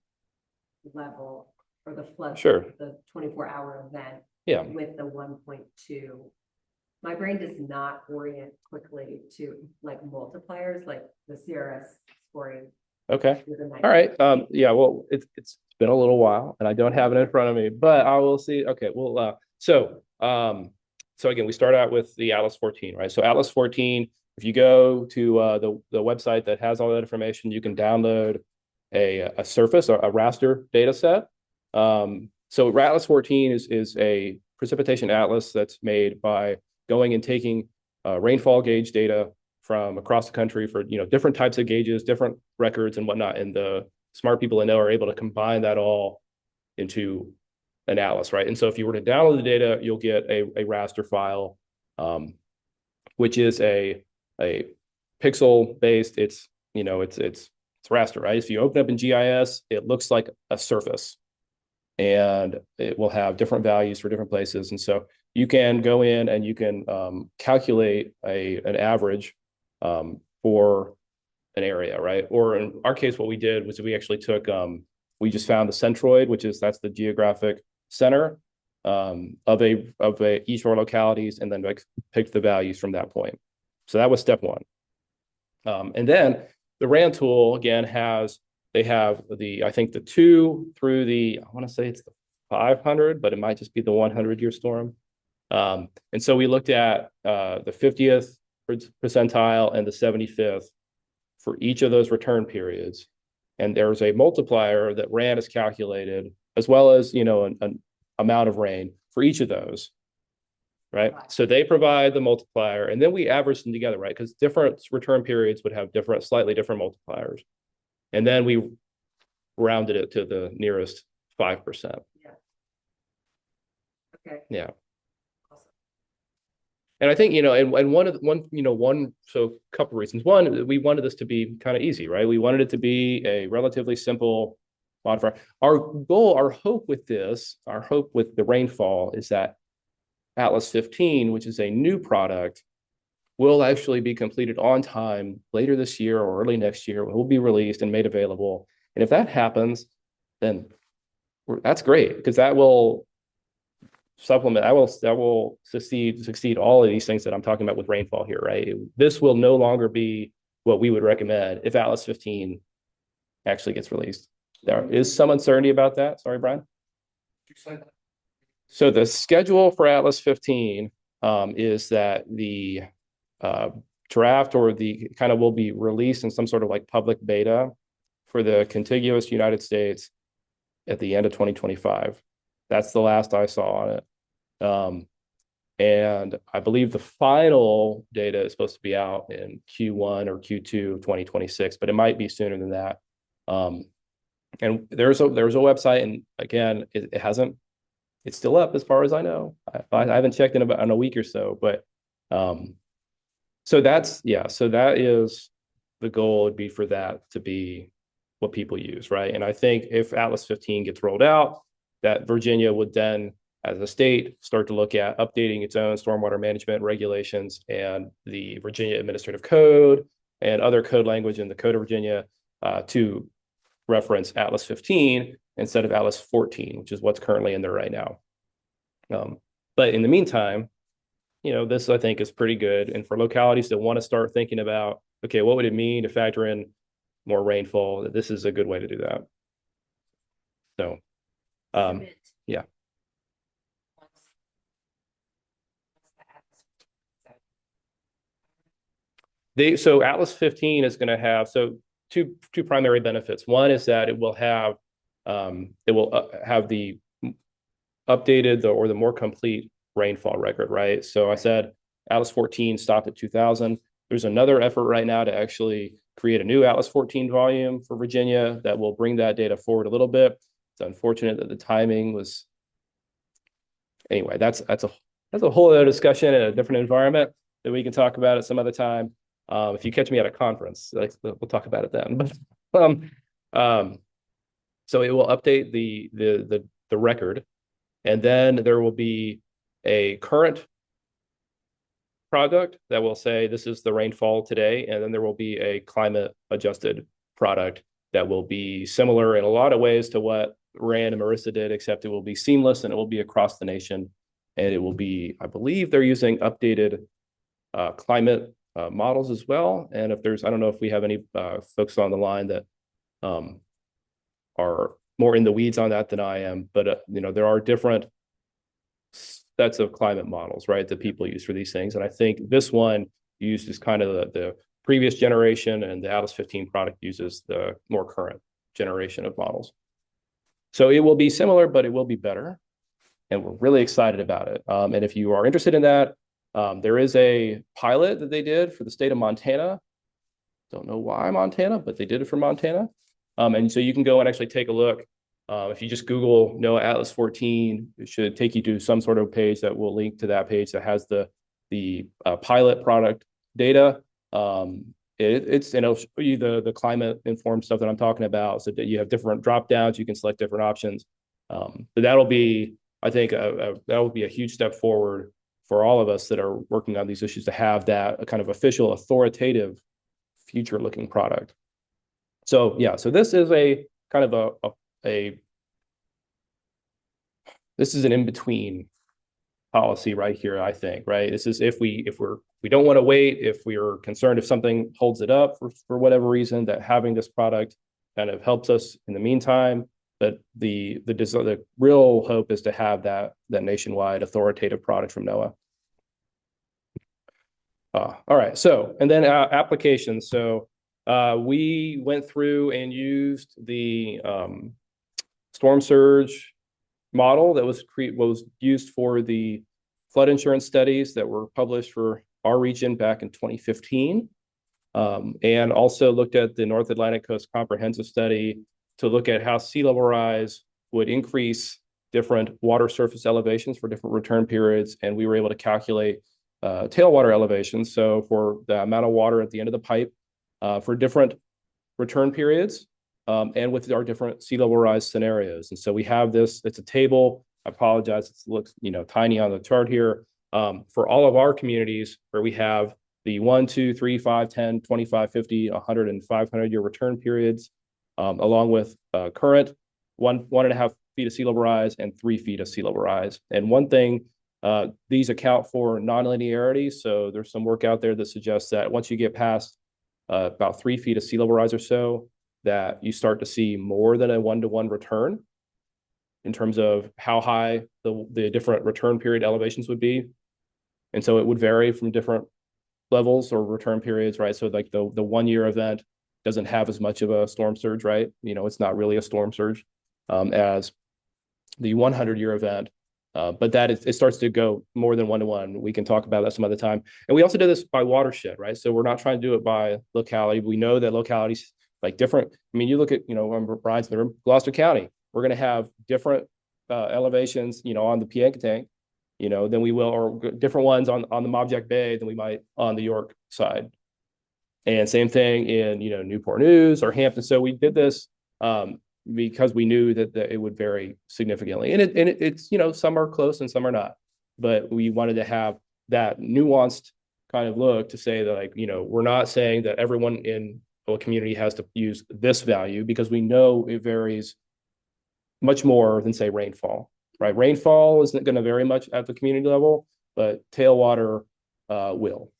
level or the flood, Sure, the 24-hour event, yeah, with the 1.2. My brain does not orient quickly to like multipliers, like the CRS scoring. okay, all right. Yeah, well, it's been a little while and I don't have it in front of me, but I will see. Okay, well, so again, we start out with the Atlas 14, right? So Atlas 14, if you go to the website that has all that information, you can download a surface or a raster data set. So Atlas 14 is a precipitation atlas that's made by going and taking rainfall gauge data from across the country for different types of gauges, different records and whatnot. And the smart people that know are able to combine that all into an atlas, right? And so if you were to download the data, you'll get a raster file, which is a pixel based. It's raster, right? If you open up in GIS, it looks like a surface, and it will have different values for different places. And so you can go in and you can calculate an average for an area, right? Or in our case, what we did was we actually took we just found the centroid, that's the geographic center of each of our localities, and then like picked the values from that point. So that was step one. And then the RAN tool again they have I think the 2 through I want to say it's the 500, but it might just be the 100-year storm. And so we looked at the 50th percentile and the 75th for each of those return periods. And there's a multiplier that RAN is calculated, as well as, an amount of rain for each of those, right? So they provide the multiplier, and then we average them together, right? Because different return periods would have slightly different multipliers. And then we rounded it to the nearest 5%. Yeah. Okay. Yeah. Awesome. And I think, so a couple of reasons. One, we wanted this to be kind of easy, right? We wanted it to be a relatively simple modifier. Our hope with the rainfall is that Atlas 15, which is a new product, will actually be completed on time later this year or early next year. It will be released and made available. And if that happens, then that's great, because that will succeed all of these things that I'm talking about with rainfall here, right? This will no longer be what we would recommend if Atlas 15 actually gets released. There is some uncertainty about that. Sorry, Brian. So the schedule for Atlas 15 is that the draft or the kind of will be released in some sort of like public beta for the contiguous United States at the end of 2025. That's the last I saw on it. And I believe the final data is supposed to be out in Q1 or Q2 of 2026, but it might be sooner than that. And there's a website, and again, it's still up as far as I know. I haven't checked in a week or so, but so that is the goal, would be for that to be what people use, right? And I think if Atlas 15 gets rolled out, that Virginia would then, as a state, start to look at updating its own stormwater management regulations and the Virginia Administrative Code and other code language in the Code of Virginia to reference Atlas 15 instead of Atlas 14, which is what's currently in there right now. But in the meantime, this I think is pretty good. And for localities that want to start thinking about, okay, what would it mean to factor in more rainfall? This is a good way to do that. So, yeah. So Atlas 15 is going to have two primary benefits. One is that it will have the updated or the more complete rainfall record, right? So I said Atlas 14 stopped at 2000. There's another effort right now to actually create a new Atlas 14 volume for Virginia that will bring that data forward a little bit. It's unfortunate that the timing was. Anyway, that's a whole other discussion in a different environment that we can talk about at some other time. If you catch me at a conference, we'll talk about it then. But so it will update the record, and then there will be a current product that will say this is the rainfall today, and then there will be a climate adjusted product that will be similar in a lot of ways to what Rand and Marissa did, except it will be seamless and it will be across the nation, and it will be, I believe they're using updated climate models as well. And I don't know if we have any folks on the line that are more in the weeds on that than I am, but there are different sets of climate models, right, that people use for these things. And I think this one uses kind of the previous generation, and the Atlas 15 product uses the more current generation of models. So it will be similar, but it will be better. And we're really excited about it. And if you are interested in that, there is a pilot that they did for the state of Montana. Don't know why Montana, but they did it for Montana. And so you can go and actually take a look. If you just Google NOAA Atlas 14, it should take you to some sort of page that will link to that page that has the pilot product data. It'll show you the climate informed stuff that I'm talking about, so that you have different drop downs. You can select different options. But that'll be I think that would be a huge step forward for all of us that are working on these issues to have that kind of official, authoritative, future-looking product. So yeah, so this is a kind of this is an in-between policy right here, I think, right? This is if we don't want to wait, if we're concerned if something holds it up for whatever reason, that having this product kind of helps us in the meantime. But the real hope is to have that nationwide authoritative product from NOAA. All right, so and then applications. So we went through and used the storm surge model that was used for the flood insurance studies that were published for our region back in 2015, and also looked at the North Atlantic Coast Comprehensive Study to look at how sea level rise would increase different water surface elevations for different return periods, and we were able to calculate tailwater elevations. So for the amount of water at the end of the pipe for different return periods, and with our different sea level rise scenarios. And so we have this, it's a table. I apologize, it looks tiny on the chart here. For all of our communities where we have the 1, 2, 3, 5, 10, 25, 50, 100, and 500 year return periods, along with current 1.5 feet of sea level rise and 3 feet of sea level rise. And one thing, these account for nonlinearity. So there's some work out there that suggests that once you get past about 3 feet of sea level rise or so, that you start to see more than a 1-to-1 return in terms of how high the different return period elevations would be. And so it would vary from different levels or return periods, right? So like the 1 year event doesn't have as much of a storm surge, right? It's not really a storm surge as the 100-year event. But that it starts to go more than 1-to-1. We can talk about that some other time. And we also did this by watershed, right? So we're not trying to do it by locality. We know that localities like different. I mean, you look at Brian's in the room, Gloucester County. We're going to have different elevations, on the Piankatank, than we will, or different ones on the Mobjack Bay than we might on the York side. And same thing in Newport News or Hampton. So we did this because we knew that it would vary significantly, and it's some are close and some are not, but we wanted to have that nuanced kind of look to say that we're not saying that everyone in a community has to use this value, because we know it varies much more than say rainfall, right? Rainfall isn't going to vary much at the community level, but tailwater will.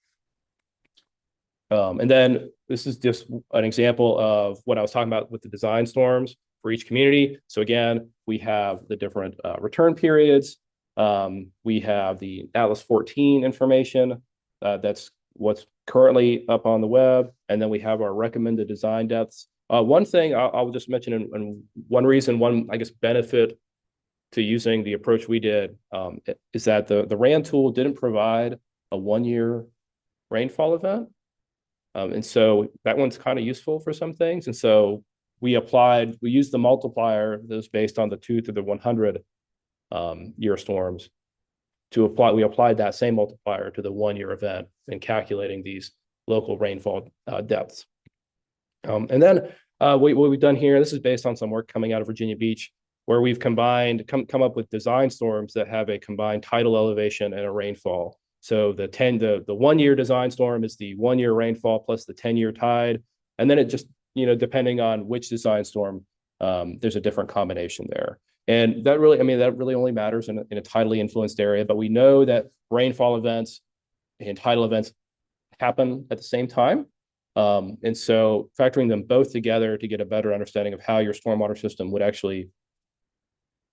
And then this is just an example of what I was talking about with the design storms for each community. So again, we have the different return periods. We have the Atlas 14 information. That's what's currently up on the web. And then we have our recommended design depths. One thing I'll just mention, and one reason, I guess, benefit to using the approach we did is that the RAN tool didn't provide a 1 year rainfall event. And so that one's kind of useful for some things. And so we used the multiplier that was based on the 2 through the 100 year storms we applied that same multiplier to the 1 year event in calculating these local rainfall depths. And then what we've done here, this is based on some work coming out of Virginia Beach, where we've come up with design storms that have a combined tidal elevation and a rainfall. So the 1 year design storm is the 1 year rainfall plus the 10-year tide. And then it just, depending on which design storm, there's a different combination there. And that really only matters in a tidally influenced area. But we know that rainfall events and tidal events happen at the same time. And so factoring them both together to get a better understanding of how your stormwater system would actually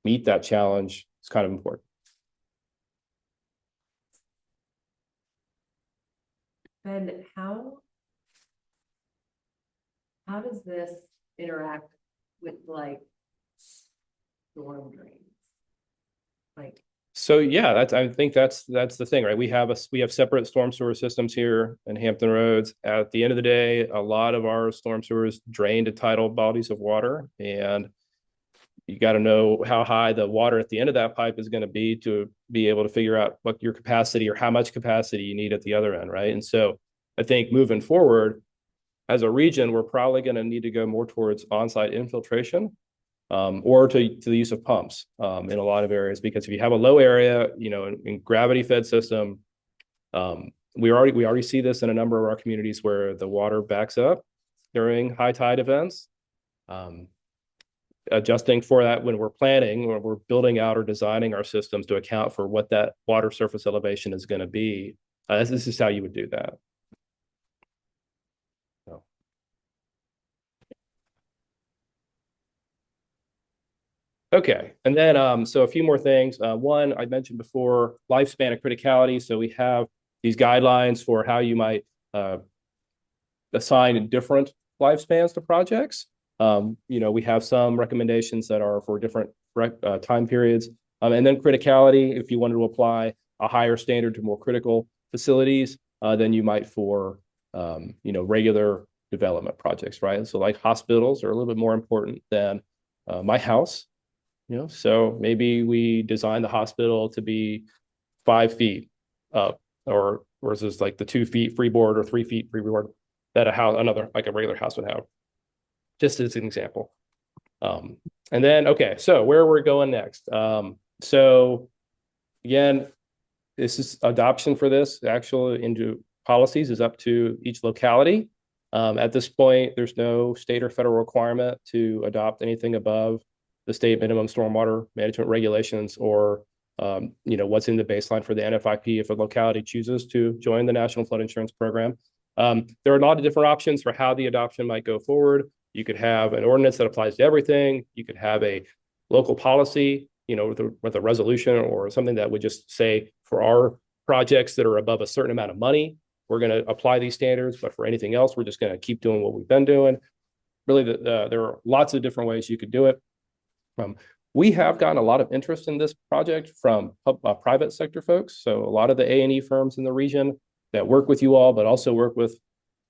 meet that challenge is kind of important. And how does this interact with storm drains? So yeah, I think that's the thing, right? We have separate storm sewer systems here in Hampton Roads. At the end of the day, a lot of our storm sewers drain to tidal bodies of water, and you got to know how high the water at the end of that pipe is going to be able to figure out what your capacity or how much capacity you need at the other end, right? And so I think moving forward, as a region, we're probably going to need to go more towards on-site infiltration or to the use of pumps in a lot of areas. Because if you have a low area, in gravity fed system, we already see this in a number of our communities where the water backs up during high tide events. Adjusting for that when we're planning or we're building out or designing our systems to account for what that water surface elevation is going to be. This is how you would do that. So. Okay, and then so a few more things. One, I mentioned before, lifespan of criticality. So we have these guidelines for how you might assign different lifespans to projects. We have some recommendations that are for different time periods. And then criticality, if you wanted to apply a higher standard to more critical facilities, than you might for, regular development projects, right? So like hospitals are a little bit more important than my house, so maybe we design the hospital to be 5 feet up or versus like the 2 feet freeboard or 3 feet freeboard that like a regular house would have. Just as an example. And then, okay, so where we're going next. So again, this is adoption for this actually into policies is up to each locality. At this point, there's no state or federal requirement to adopt anything above the state minimum stormwater management regulations or, what's in the baseline for the NFIP if a locality chooses to join the National Flood Insurance Program. There are a lot of different options for how the adoption might go forward. You could have an ordinance that applies to everything. You could have a local policy, with a resolution or something that would just say for our projects that are above a certain amount of money, we're going to apply these standards. But for anything else, we're just going to keep doing what we've been doing. Really, there are lots of different ways you could do it. We have gotten a lot of interest in this project from private sector folks. So a lot of the A&E firms in the region that work with you all, but also work with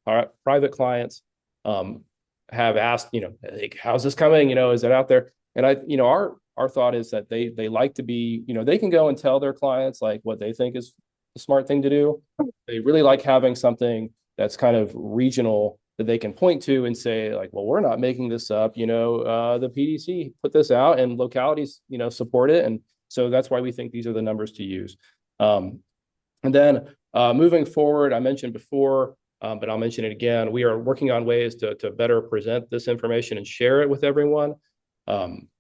our private clients, have asked, like, how's this coming? Is it out there? And our thought is that they like to be, they can go and tell their clients like what they think is the smart thing to do. They really like having something that's kind of regional that they can point to and say like, well, we're not making this up. The PDC put this out and localities, support it. And so that's why we think these are the numbers to use. And then moving forward, I mentioned before, but I'll mention it again. We are working on ways to better present this information and share it with everyone.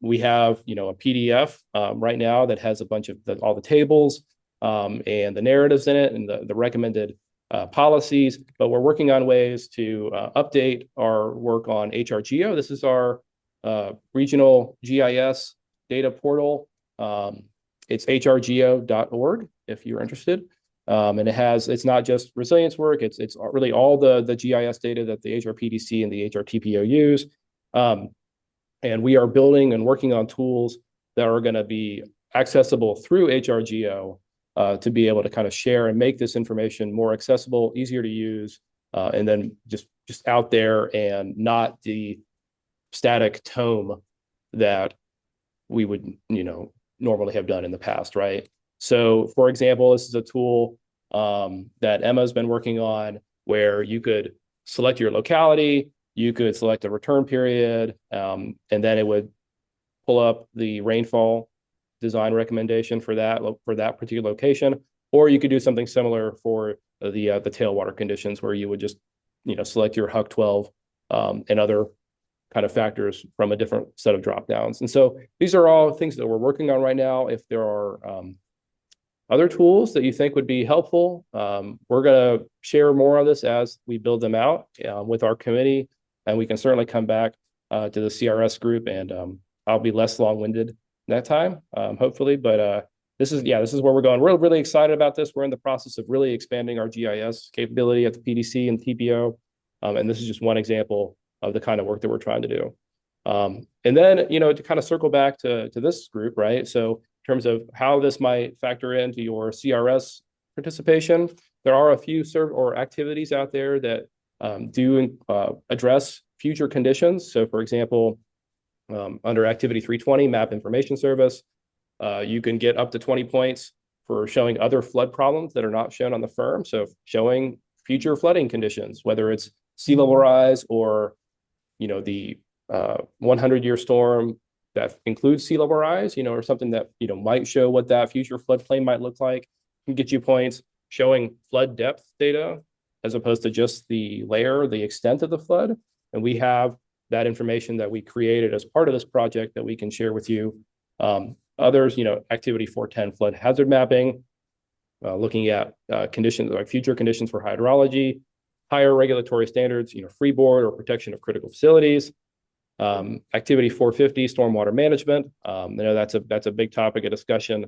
We have, a PDF right now that has a bunch of all the tables and the narratives in it and the recommended policies, but we're working on ways to update our work on HRGO. This is our regional GIS data portal. It's hrgo.org if you're interested. And it's not just resilience work, it's really all the GIS data that the HRPDC and the HRTPO use. And we are building and working on tools that are going to be accessible through HRGO to be able to kind of share and make this information more accessible, easier to use, and then just out there and not the static tome that we would, normally have done in the past, right? So, for example, this is a tool that Emma's been working on where you could select your locality, you could select a return period, and then it would pull up the rainfall design recommendation for that particular location, or you could do something similar for the tailwater conditions where you would just select your HUC 12 and other kind of factors from a different set of drop downs. And so these are all things that we're working on right now. If there are other tools that you think would be helpful, we're going to share more on this as we build them out with our committee, and we can certainly come back to the CRS group, and I'll be less long-winded that time, hopefully. But this is where we're going. We're really excited about this. We're in the process of really expanding our GIS capability at the PDC and TPO, and this is just one example of the kind of work that we're trying to do. And then, to kind of circle back to this group, right? So in terms of how this might factor into your CRS participation, there are a few activities out there that do address future conditions. So for example, under activity 320, map information service, you can get up to 20 points for showing other flood problems that are not shown on the firm. So showing future flooding conditions, whether it's sea level rise or, the 100-year storm that includes sea level rise, you know, or something that, you know, might show what that future floodplain might look like, can get you points showing flood depth data as opposed to just the layer, the extent of the flood. And we have that information that we created as part of this project that we can share with you. Others, you know, activity 410 flood hazard mapping, looking at conditions like future conditions for hydrology, higher regulatory standards, you know, freeboard or protection of critical facilities. Activity 450, stormwater management. I know that's a big topic of discussion.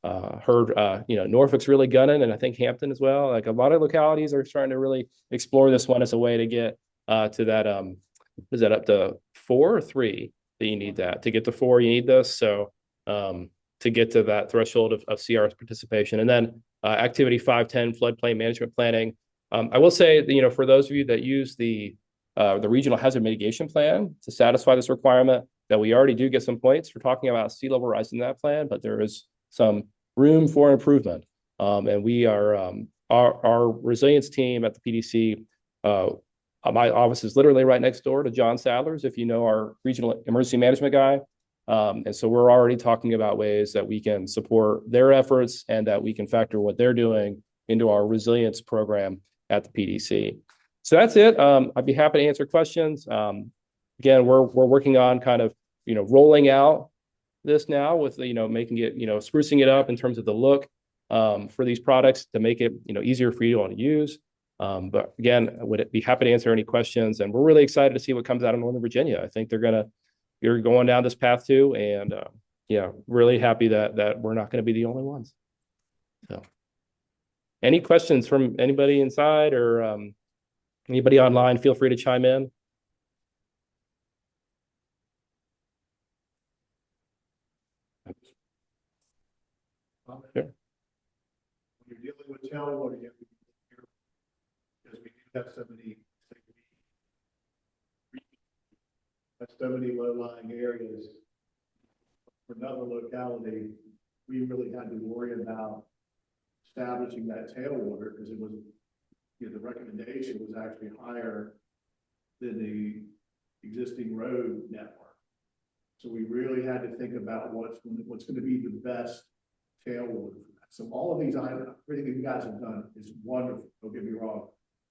Heard you know, Norfolk's really gunning, and I think Hampton as well. Like a lot of localities are starting to really explore this one as a way to get to that. Is that up to 4 or 3 that you need that to get to 4? You need this. So to get to that threshold of CRS participation, and then activity 510 floodplain management planning. I will say that, you know, for those of you that use the regional hazard mitigation plan to satisfy this requirement, that we already do get some points for talking about sea level rise in that plan, but there is some room for improvement. And we are our resilience team at the PDC. My office is literally right next door to John Sadler's, if you know our regional emergency management guy. And so we're already talking about ways that we can support their efforts and that we can factor what they're doing into our resilience program at the PDC. So that's it. I'd be happy to answer questions. Again, we're working on kind of, you know, rolling out this now with, you know, making it, you know, sprucing it up in terms of the look for these products to make it, you know, easier for you all to use. But again, I would be happy to answer any questions, and we're really excited to see what comes out of Northern Virginia. I think you're going down this path too, and yeah, really happy that we're not going to be the only ones. So, any questions from anybody inside or anybody online? Feel free to chime in. Sure. When you're dealing with tailwater, you have to be careful because we do have so many low-lying areas. For another locality, we really had to worry about establishing that tailwater because it was, you know, the recommendation was actually higher than the existing road network. So we really had to think about what's going to be the best tailwater for that. So all of these items, everything you guys have done is wonderful. Don't get me wrong.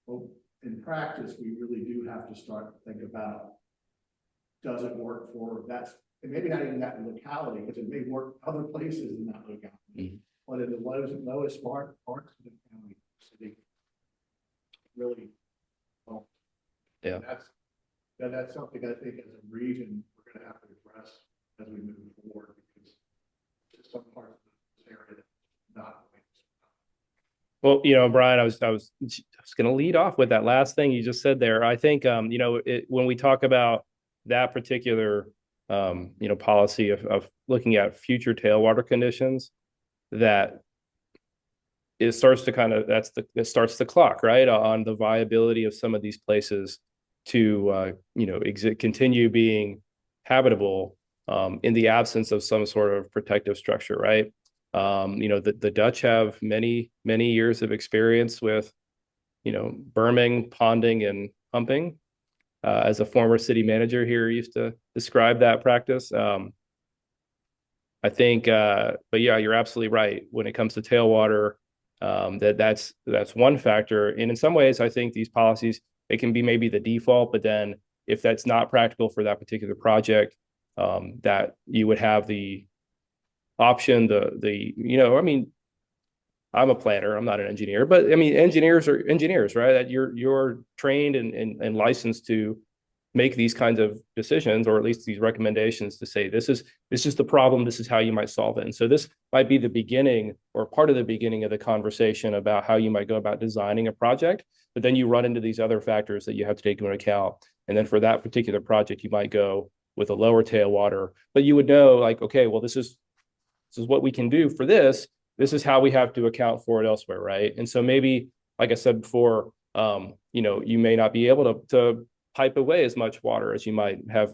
But in practice, we really do have to start to think about, does it work for that's, and maybe not even that locality, because it may work other places in that locality. Mm-hmm. But in the lowest parts of the county, city, really, well, yeah, that's something I think as a region we're going to have to address as we move forward, because just some parts of this area that's not. Well, you know, Brian, I was going to lead off with that last thing you just said there. I think, you know, when we talk about that particular, you know, policy of looking at future tailwater conditions, that it starts to kind of, it starts the clock, right, on the viability of some of these places to, you know, continue being habitable in the absence of some sort of protective structure, right? You know, the Dutch have many years of experience with, you know, berming, ponding, and pumping. As a former city manager here, used to describe that practice. I think, but yeah, you're absolutely right. When it comes to tailwater, that's one factor. And in some ways, I think these policies, it can be maybe the default, but then if that's not practical for that particular project, that you would have the option, you know, I mean, I'm a planner, I'm not an engineer, but I mean, engineers are engineers, right? That you're trained and licensed to make these kinds of decisions, or at least these recommendations to say, this is the problem, this is how you might solve it. And so this might be the beginning or part of the beginning of the conversation about how you might go about designing a project, but then you run into these other factors that you have to take into account. And then for that particular project, you might go with a lower tailwater, but you would know, like, okay, well, this is what we can do for this. This is how we have to account for it elsewhere, right? And so maybe, like I said before, you know, you may not be able to pipe away as much water as you might have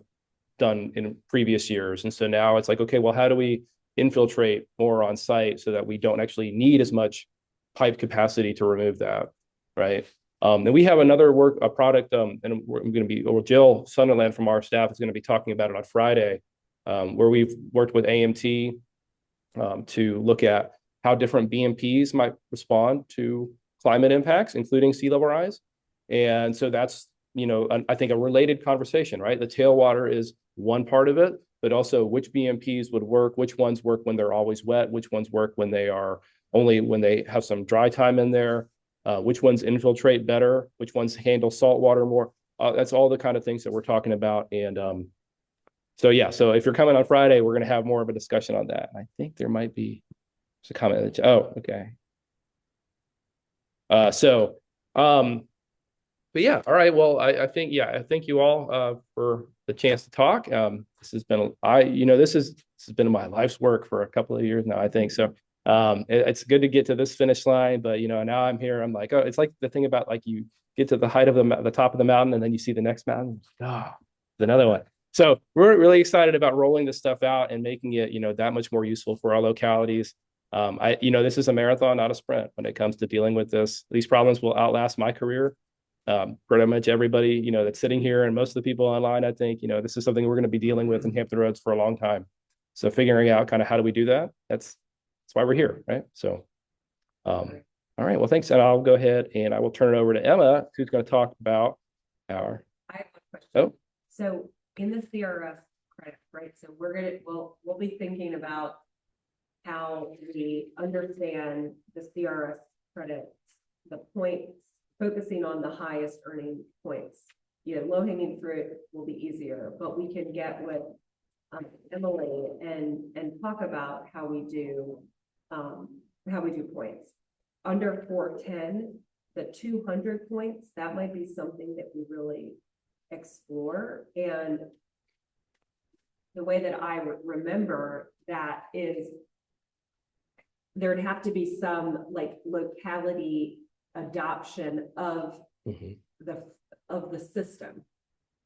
done in previous years. And so now it's like, okay, well, how do we infiltrate more on site so that we don't actually need as much pipe capacity to remove that, right? And we have another product, and I'm going to be, or Jill Sunderland from our staff is going to be talking about it on Friday. where we've worked with AMT to look at how different BMPs might respond to climate impacts, including sea level rise. And so that's, I think a related conversation, right? The tailwater is one part of it, but also which BMPs would work, which ones work when they're always wet, which ones work when they are only when they have some dry time in there, which ones infiltrate better, which ones handle salt water more. That's all the kind of things that we're talking about. And so yeah, so if you're coming on Friday, we're going to have more of a discussion on that. I think there might be a comment. Okay. But yeah, all right. Well, I think, I thank you all for the chance to talk. This has been, this has been my life's work for a couple of years now, I think. So it's good to get to this finish line, but now I'm here. I'm like, oh, it's like the thing about like you get to the height of the top of the mountain and then you see the next mountain. Oh, there's another one. So we're really excited about rolling this stuff out and making it, that much more useful for our localities. This is a marathon, not a sprint when it comes to dealing with this. These problems will outlast my career. Pretty much everybody, that's sitting here and most of the people online, I think, this is something we're going to be dealing with in Hampton Roads for a long time. So figuring out kind of how do we do that? That's why we're here, right? So, all right. Well, thanks. And I'll go ahead and I will turn it over to Emma, who's going to talk about our. I have a question. Oh, so in the CRS credit, right? So we'll be thinking about how we understand the CRS credits, the points, focusing on the highest earning points. Low hanging fruit will be easier, but we can get with Emily and talk about how we do points. Under 410, the 200 points, that might be something that we really explore. And the way that I remember that is there'd have to be some like locality adoption of the system,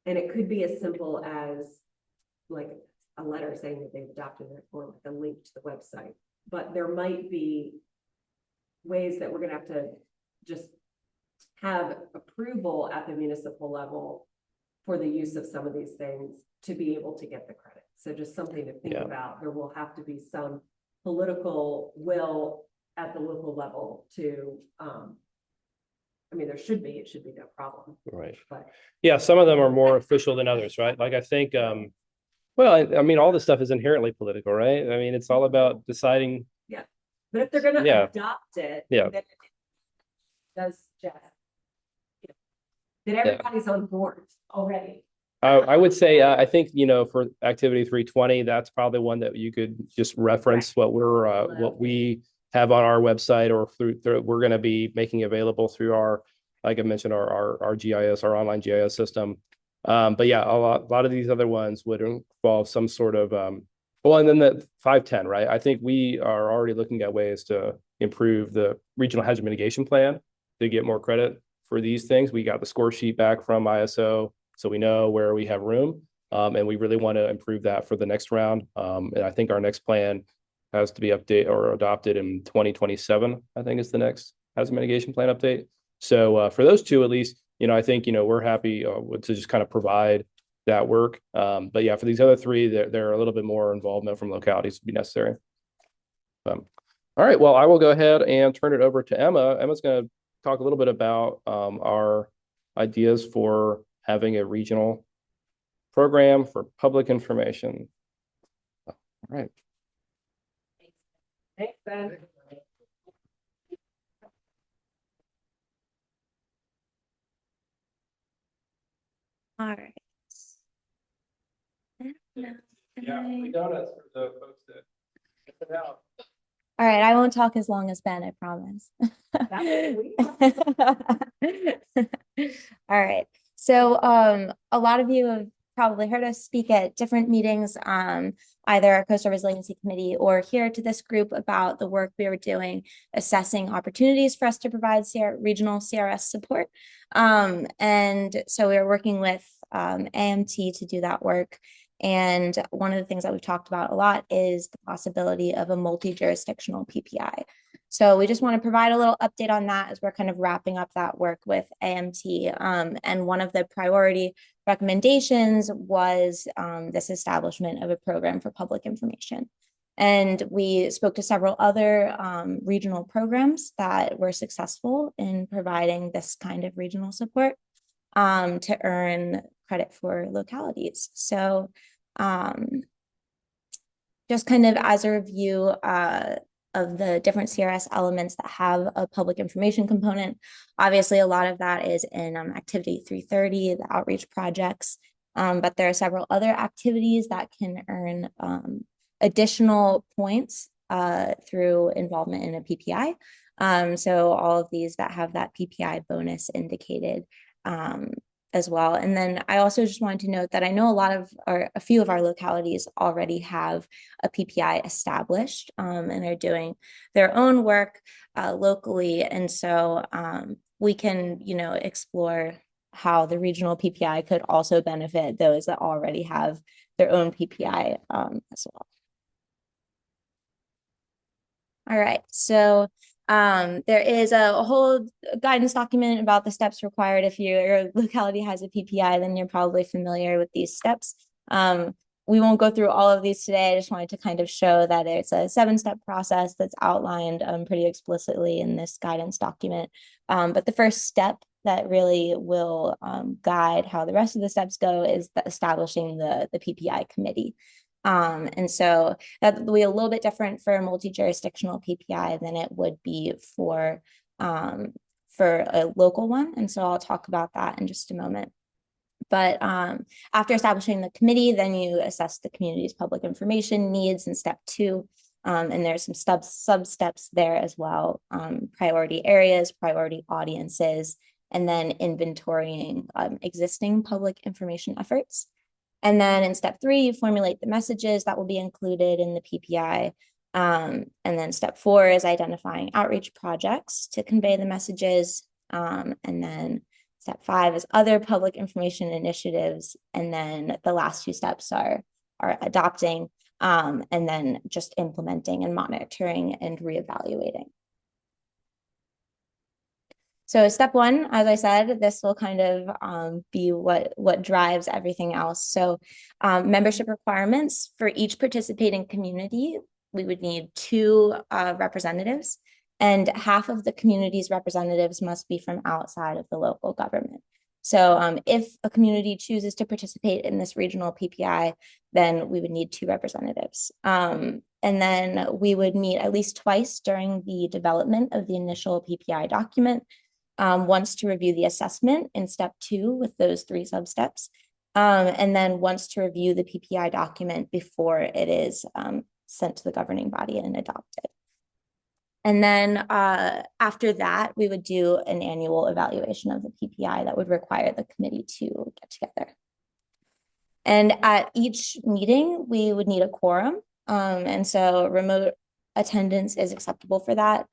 and it could be as simple as like a letter saying that they've adopted it or like a link to the website. But there might be ways that we're going to have to just have approval at the municipal level for the use of some of these things to be able to get the credit. So just something to think about. There will have to be some political will at the local level to it should be no problem. right. But yeah, some of them are more official than others, right? Like I think, all this stuff is inherently political, right? It's all about deciding. Yeah. But if they're going to adopt it, then it does just, that everybody's on board already. I would say, I think, for activity 320, that's probably one that you could just reference what we have on our website or through we're going to be making available through our, like I mentioned, our GIS, our online GIS system. But yeah, a lot of these other ones would involve some sort of, and then the 510, right? I think we are already looking at ways to improve the regional hazard mitigation plan to get more credit for these things. We got the score sheet back from ISO, so we know where we have room. And we really want to improve that for the next round. And I think our next plan has to be updated or adopted in 2027, I think is the next hazard mitigation plan update. So for those two, at least, I think, we're happy to just kind of provide that work. But yeah, for these other three, there are a little bit more involvement from localities to be necessary. All right, well, I will go ahead and turn it over to Emma. Emma's going to talk a little bit about our ideas for having a regional program for public information. All right. Thanks, Ben. All right. Yeah, donuts for the folks that get it out. All right, I won't talk as long as Ben, I promise. All right. So a lot of you have probably heard us speak at different meetings, either our Coastal Resiliency Committee or here to this group about the work we were doing, assessing opportunities for us to provide regional CRS support. And so we were working with AMT to do that work. And one of the things that we've talked about a lot is the possibility of a multi-jurisdictional PPI. So we just want to provide a little update on that as we're kind of wrapping up that work with AMT. And one of the priority recommendations was this establishment of a program for public information. And we spoke to several other regional programs that were successful in providing this kind of regional support to earn credit for localities. So just kind of as a review of the different CRS elements that have a public information component, obviously a lot of that is in activity 330, the outreach projects, but there are several other activities that can earn additional points through involvement in a PPI. So all of these that have that PPI bonus indicated as well. And then I also just wanted to note that I know a few of our localities already have a PPI established and are doing their own work locally. And so we can, explore how the regional PPI could also benefit those that already have their own PPI as well. All right, so there is a whole guidance document about the steps required. If your locality has a PPI, then you're probably familiar with these steps. We won't go through all of these today. I just wanted to kind of show that it's a 7-step process that's outlined pretty explicitly in this guidance document. But the first step that really will guide how the rest of the steps go is establishing the PPI committee. And so that will be a little bit different for a multi-jurisdictional PPI than it would be for a local one. And so I'll talk about that in just a moment. But after establishing the committee, then you assess the community's public information needs in step 2. And there's some sub-steps there as well. Priority areas, priority audiences, and then inventorying existing public information efforts. And then in step 3, you formulate the messages that will be included in the PPI. And then step 4 is identifying outreach projects to convey the messages. And then step 5 is other public information initiatives. And then the last 2 steps are adopting and then just implementing and monitoring and reevaluating. So step 1, as I said, this will kind of be what drives everything else. So membership requirements for each participating community, we would need 2 representatives, and half of the community's representatives must be from outside of the local government. So if a community chooses to participate in this regional PPI, then we would need 2 representatives. And then we would meet at least twice during the development of the initial PPI document. Once to review the assessment in step 2 with those 3 sub-steps, and then once to review the PPI document before it is sent to the governing body and adopted. And then after that, we would do an annual evaluation of the PPI that would require the committee to get together. And at each meeting, we would need a quorum. And so remote attendance is acceptable for that,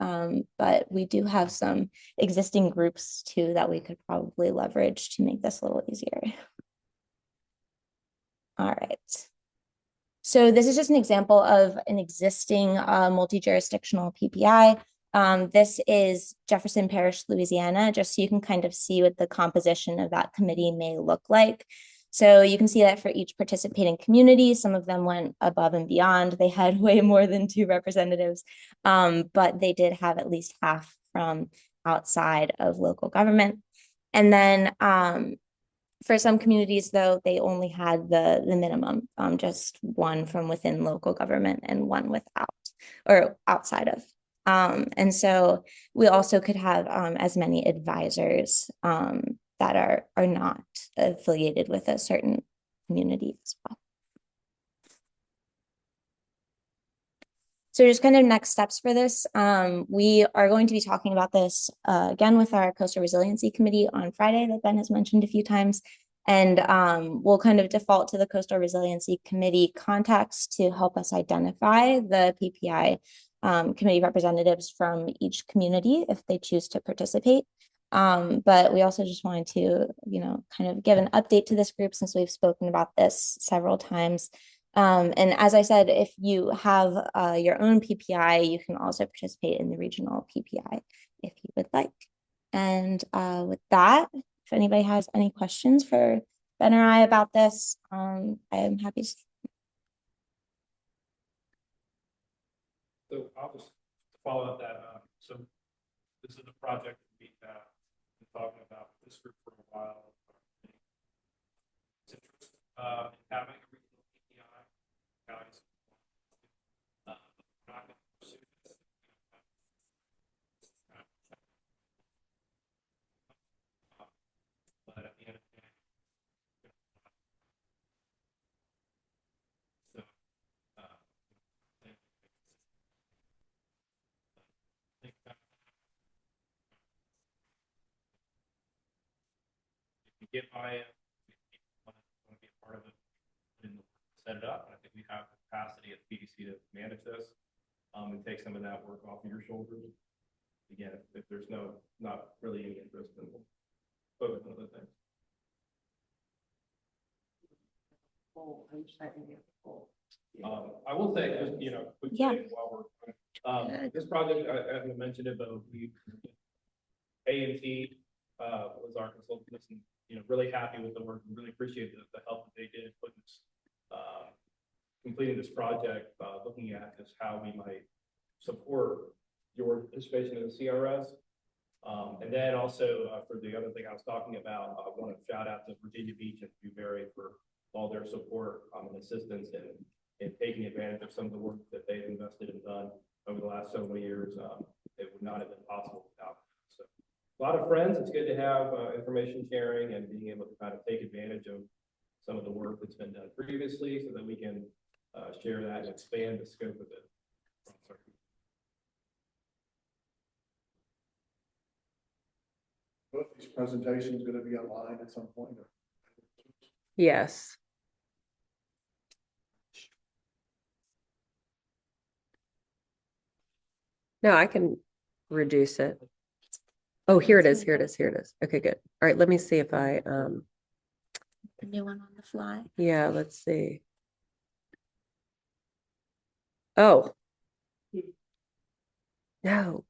but we do have some existing groups too that we could probably leverage to make this a little easier. All right. So this is just an example of an existing multi-jurisdictional PPI. This is Jefferson Parish, Louisiana, just so you can kind of see what the composition of that committee may look like. So you can see that for each participating community, some of them went above and beyond. They had way more than 2 representatives, but they did have at least half from outside of local government. And then for some communities, though, they only had the minimum, just 1 from within local government and 1 without or outside of. And so we also could have as many advisors that are not affiliated with a certain community as well. So just kind of next steps for this. We are going to be talking about this again with our Coastal Resiliency Committee on Friday that Ben has mentioned a few times. And we'll kind of default to the Coastal Resiliency Committee contacts to help us identify the PPI committee representatives from each community if they choose to participate. But we also just wanted to, kind of give an update to this group since we've spoken about this several times. And as I said, if you have your own PPI, you can also participate in the regional PPI if you would like. And with that, if anybody has any questions for Ben or I about this, I am happy to. So I'll just follow up that, so this is a project we have been talking about with this group for a while. It's interest, in having a regional PPI, guys. We're not gonna pursue this. But at the end of the day, so, I think that if you get buy-in, if people want to be a part of it, and set it up, I think we have the capacity at PDC to manage this, and take some of that work off of your shoulders. Again, if there's not really any interest, then we'll focus on other things. I will say, just, quick Yeah. thing while we're, this project, I haven't mentioned it, but we, A&T, was our consultant, and, really happy with the work, and really appreciate the help that they did putting this, completing this project, looking at just how we might support your participation in the CRS. And then also, for the other thing I was talking about, I want to shout out to Virginia Beach and Dewberry for all their support, and assistance in taking advantage of some of the work that they've invested and done over the last several years. It would not have been possible without them. So a lot of friends. It's good to have information sharing and being able to kind of take advantage of some of the work that's been done previously, so that we can share that and expand the scope of it. Both these presentations going to be online at some point? Yes. No, I can reduce it. Oh, here it is. Here it is. Here it is. Okay, good. All right, let me see if I The new one on the fly. yeah, let's see. Oh. No.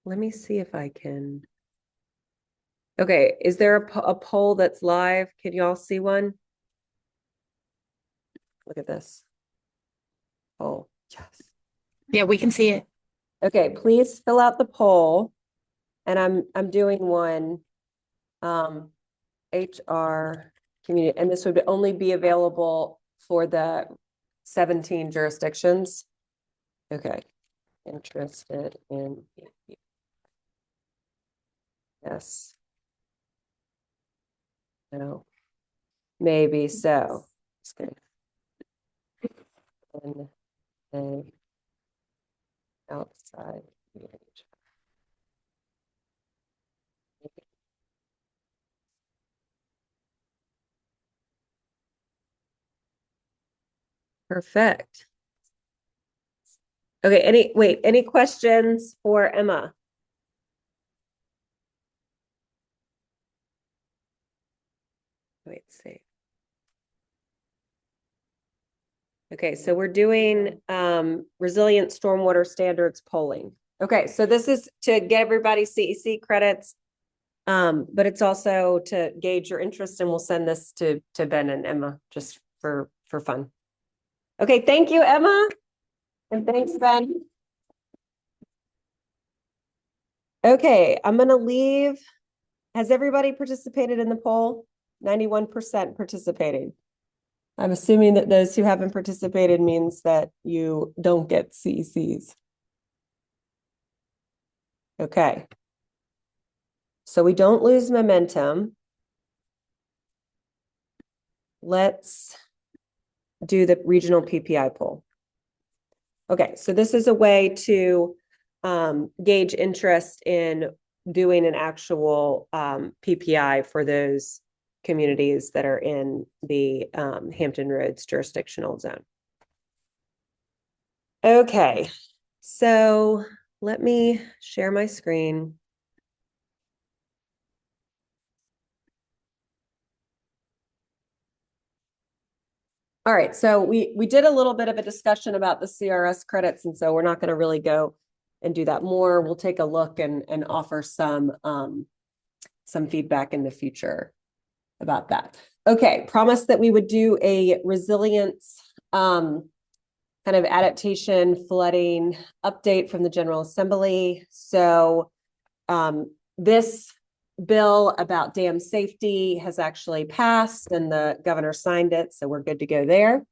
Let me see if I can. Okay, is there a poll that's live? Can y'all see one? Look at this. Oh, yes. Yeah, we can see it. Okay, please fill out the poll. And I'm doing one HR community, and this would only be available for the 17 jurisdictions. Okay. Interested in yes. No. Maybe so. Just kidding. And they outside. Perfect. Okay, any questions for Emma? Wait, see. Okay, so we're doing resilient stormwater standards polling. Okay, so this is to get everybody CEC credits, but it's also to gauge your interest, and we'll send this to Ben and Emma just for fun. Okay, thank you, Emma, and thanks, Ben. Okay, I'm gonna leave. Has everybody participated in the poll? 91% participating. I'm assuming that those who haven't participated means that you don't get CECs. Okay. So we don't lose momentum. Let's do the regional PPI poll. Okay, so this is a way to gauge interest in doing an actual PPI for those communities that are in the Hampton Roads jurisdictional zone. Okay, so let me share my screen. All right, so we did a little bit of a discussion about the CRS credits, and so we're not going to really go and do that more. We'll take a look and offer some some feedback in the future about that. Okay, promised that we would do a resilience kind of adaptation flooding update from the General Assembly. So this bill about dam safety has actually passed and the governor signed it, so we're good to go there.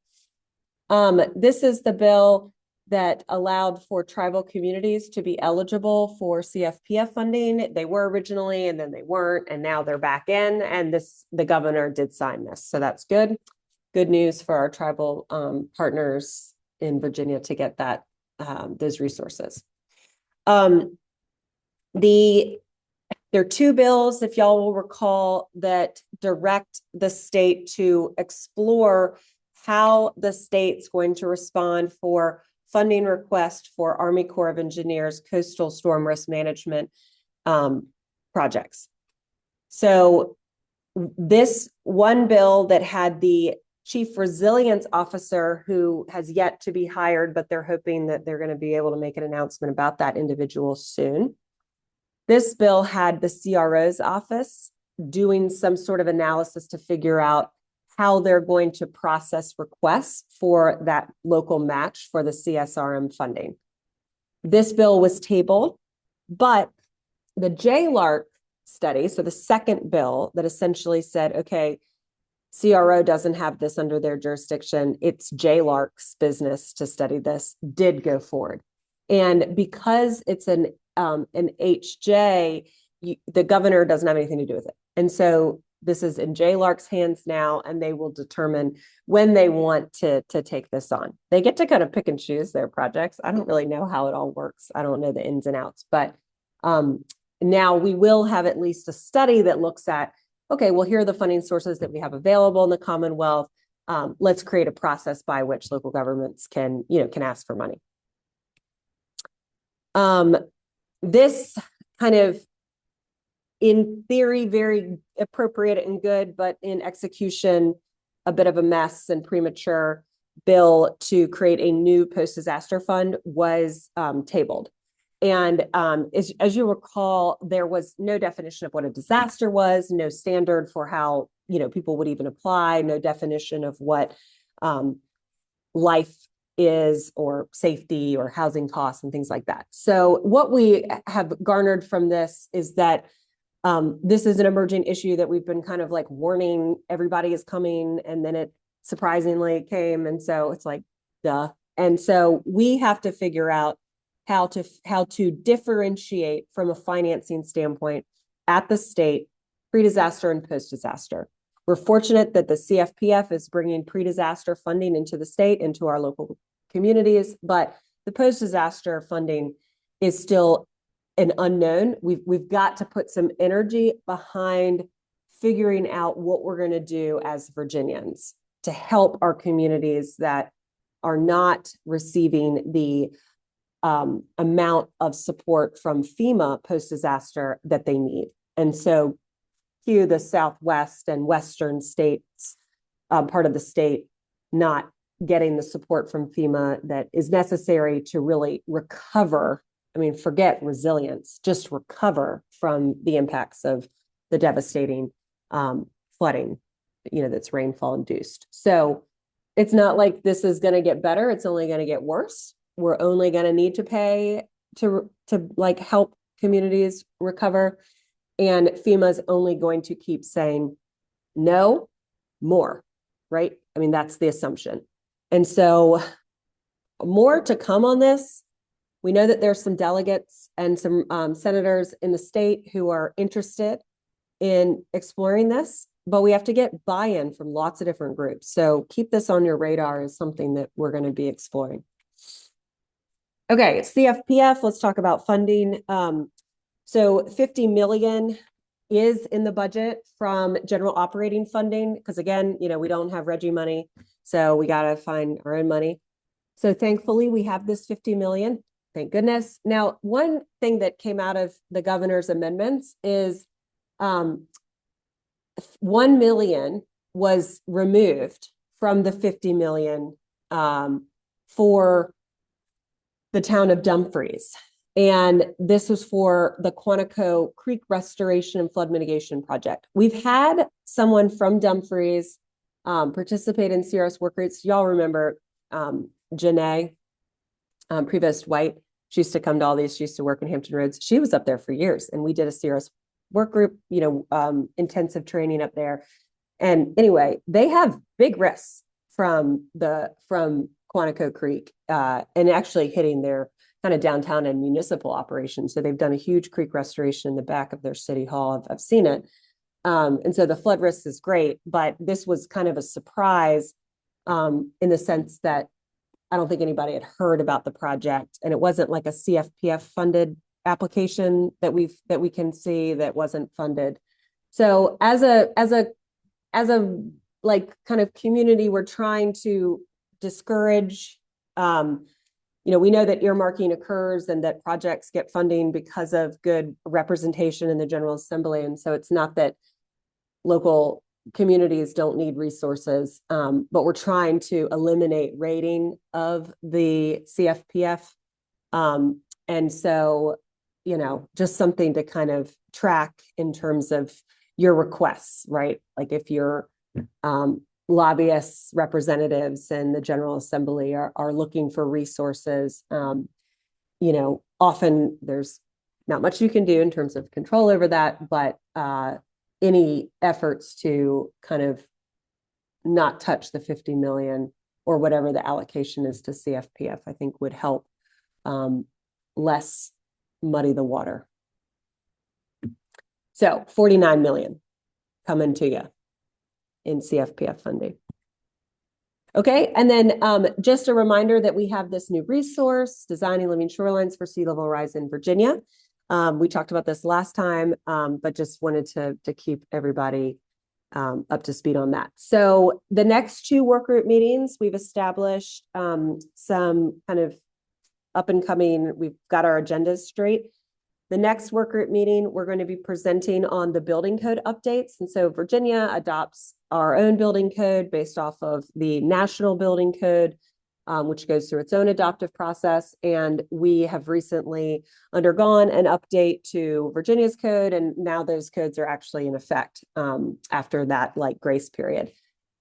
This is the bill that allowed for tribal communities to be eligible for CFPF funding. They were originally, and then they weren't, and now they're back in, and the governor did sign this, so that's good. Good news for our tribal partners in Virginia to get that those resources. There are two bills, if y'all will recall, that direct the state to explore how the state's going to respond for funding request for Army Corps of Engineers coastal storm risk management projects. So this one bill that had the chief resilience officer who has yet to be hired, but they're hoping that they're going to be able to make an announcement about that individual soon. This bill had the CRO's office doing some sort of analysis to figure out how they're going to process requests for that local match for the CSRM funding. This bill was tabled, but the JLARC study, so the second bill that essentially said, okay, CRO doesn't have this under their jurisdiction, it's JLARC's business to study this, did go forward. And because it's an HJ, the governor doesn't have anything to do with it. And so this is in JLARC's hands now, and they will determine when they want to take this on. They get to kind of pick and choose their projects. I don't really know how it all works. I don't know the ins and outs, but now we will have at least a study that looks at, okay, well, here are the funding sources that we have available in the Commonwealth. Let's create a process by which local governments can ask for money. This kind of, in theory, very appropriate and good, but in execution, a bit of a mess and premature bill to create a new post-disaster fund was tabled. And as you recall, there was no definition of what a disaster was, no standard for how people would even apply, no definition of what life is or safety or housing costs and things like that. So what we have garnered from this is that this is an emerging issue that we've been kind of like warning everybody is coming, and then it surprisingly came, and so it's like, duh. And so we have to figure out how to differentiate from a financing standpoint at the state, pre-disaster and post-disaster. We're fortunate that the CFPF is bringing pre-disaster funding into the state, into our local communities, but the post-disaster funding is still an unknown. We've got to put some energy behind figuring out what we're going to do as Virginians to help our communities that are not receiving the amount of support from FEMA post-disaster that they need. And so cue the Southwest and Western states, part of the state, not getting the support from FEMA that is necessary to really recover. I mean, forget resilience, just recover from the impacts of the devastating flooding, that's rainfall induced. So it's not like this is going to get better. It's only going to get worse. We're only going to need to pay to like help communities recover. And FEMA is only going to keep saying no, more, right? I mean, that's the assumption. And so more to come on this. We know that there's some delegates and some senators in the state who are interested in exploring this, but we have to get buy-in from lots of different groups. So keep this on your radar as something that we're going to be exploring. Okay, CFPF, let's talk about funding. So 50 million is in the budget from general operating funding, because again, we don't have Reggie money, so we got to find our own money. So thankfully we have this 50 million. Thank goodness. Now, one thing that came out of the governor's amendments is 1 million was removed from the 50 million for the town of Dumfries. And this was for the Quantico Creek Restoration and Flood Mitigation Project. We've had someone from Dumfries participate in CRS Workgroups. Y'all remember Janae, Prevost White? She used to come to all these. She used to work in Hampton Roads. She was up there for years, and we did a CRS work group, intensive training up there. And anyway, they have big risks from Quantico Creek and actually hitting their kind of downtown and municipal operations. So they've done a huge creek restoration in the back of their city hall. I've seen it. And so the flood risk is great, but this was kind of a surprise in the sense that I don't think anybody had heard about the project, and it wasn't like a CFPF funded application that we can see that wasn't funded. So as a like kind of community, we're trying to discourage, we know that earmarking occurs and that projects get funding because of good representation in the General Assembly. And so it's not that local communities don't need resources, but we're trying to eliminate rating of the CFPF. And so, just something to kind of track in terms of your requests, right? Like if your lobbyists, representatives, and the General Assembly are looking for resources, often there's not much you can do in terms of control over that, but any efforts to kind of not touch the 50 million or whatever the allocation is to CFPF, I think would help less muddy the water. So 49 million coming to you in CFPF funding. Okay, and then just a reminder that we have this new resource, Designing Living Shorelines for Sea Level Rise in Virginia. We talked about this last time, but just wanted to keep everybody up to speed on that. So the next two work group meetings, we've established some kind of up and coming, we've got our agendas straight. The next work group meeting, we're going to be presenting on the building code updates. And so Virginia adopts our own building code based off of the national building code, which goes through its own adoptive process. And we have recently undergone an update to Virginia's code, and now those codes are actually in effect after that grace period.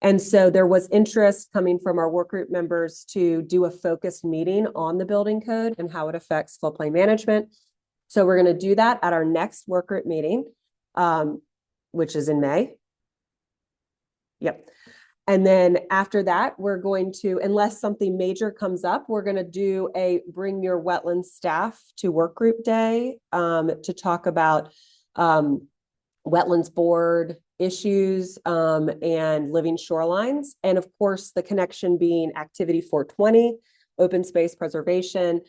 And so there was interest coming from our work group members to do a focused meeting on the building code and how it affects floodplain management. So we're going to do that at our next work group meeting, which is in May. Yep. And then after that, we're going to, unless something major comes up, we're going to do a bring your wetland staff to work group day to talk about wetlands board issues and living shorelines. And of course, the connection being Activity 420, open space preservation,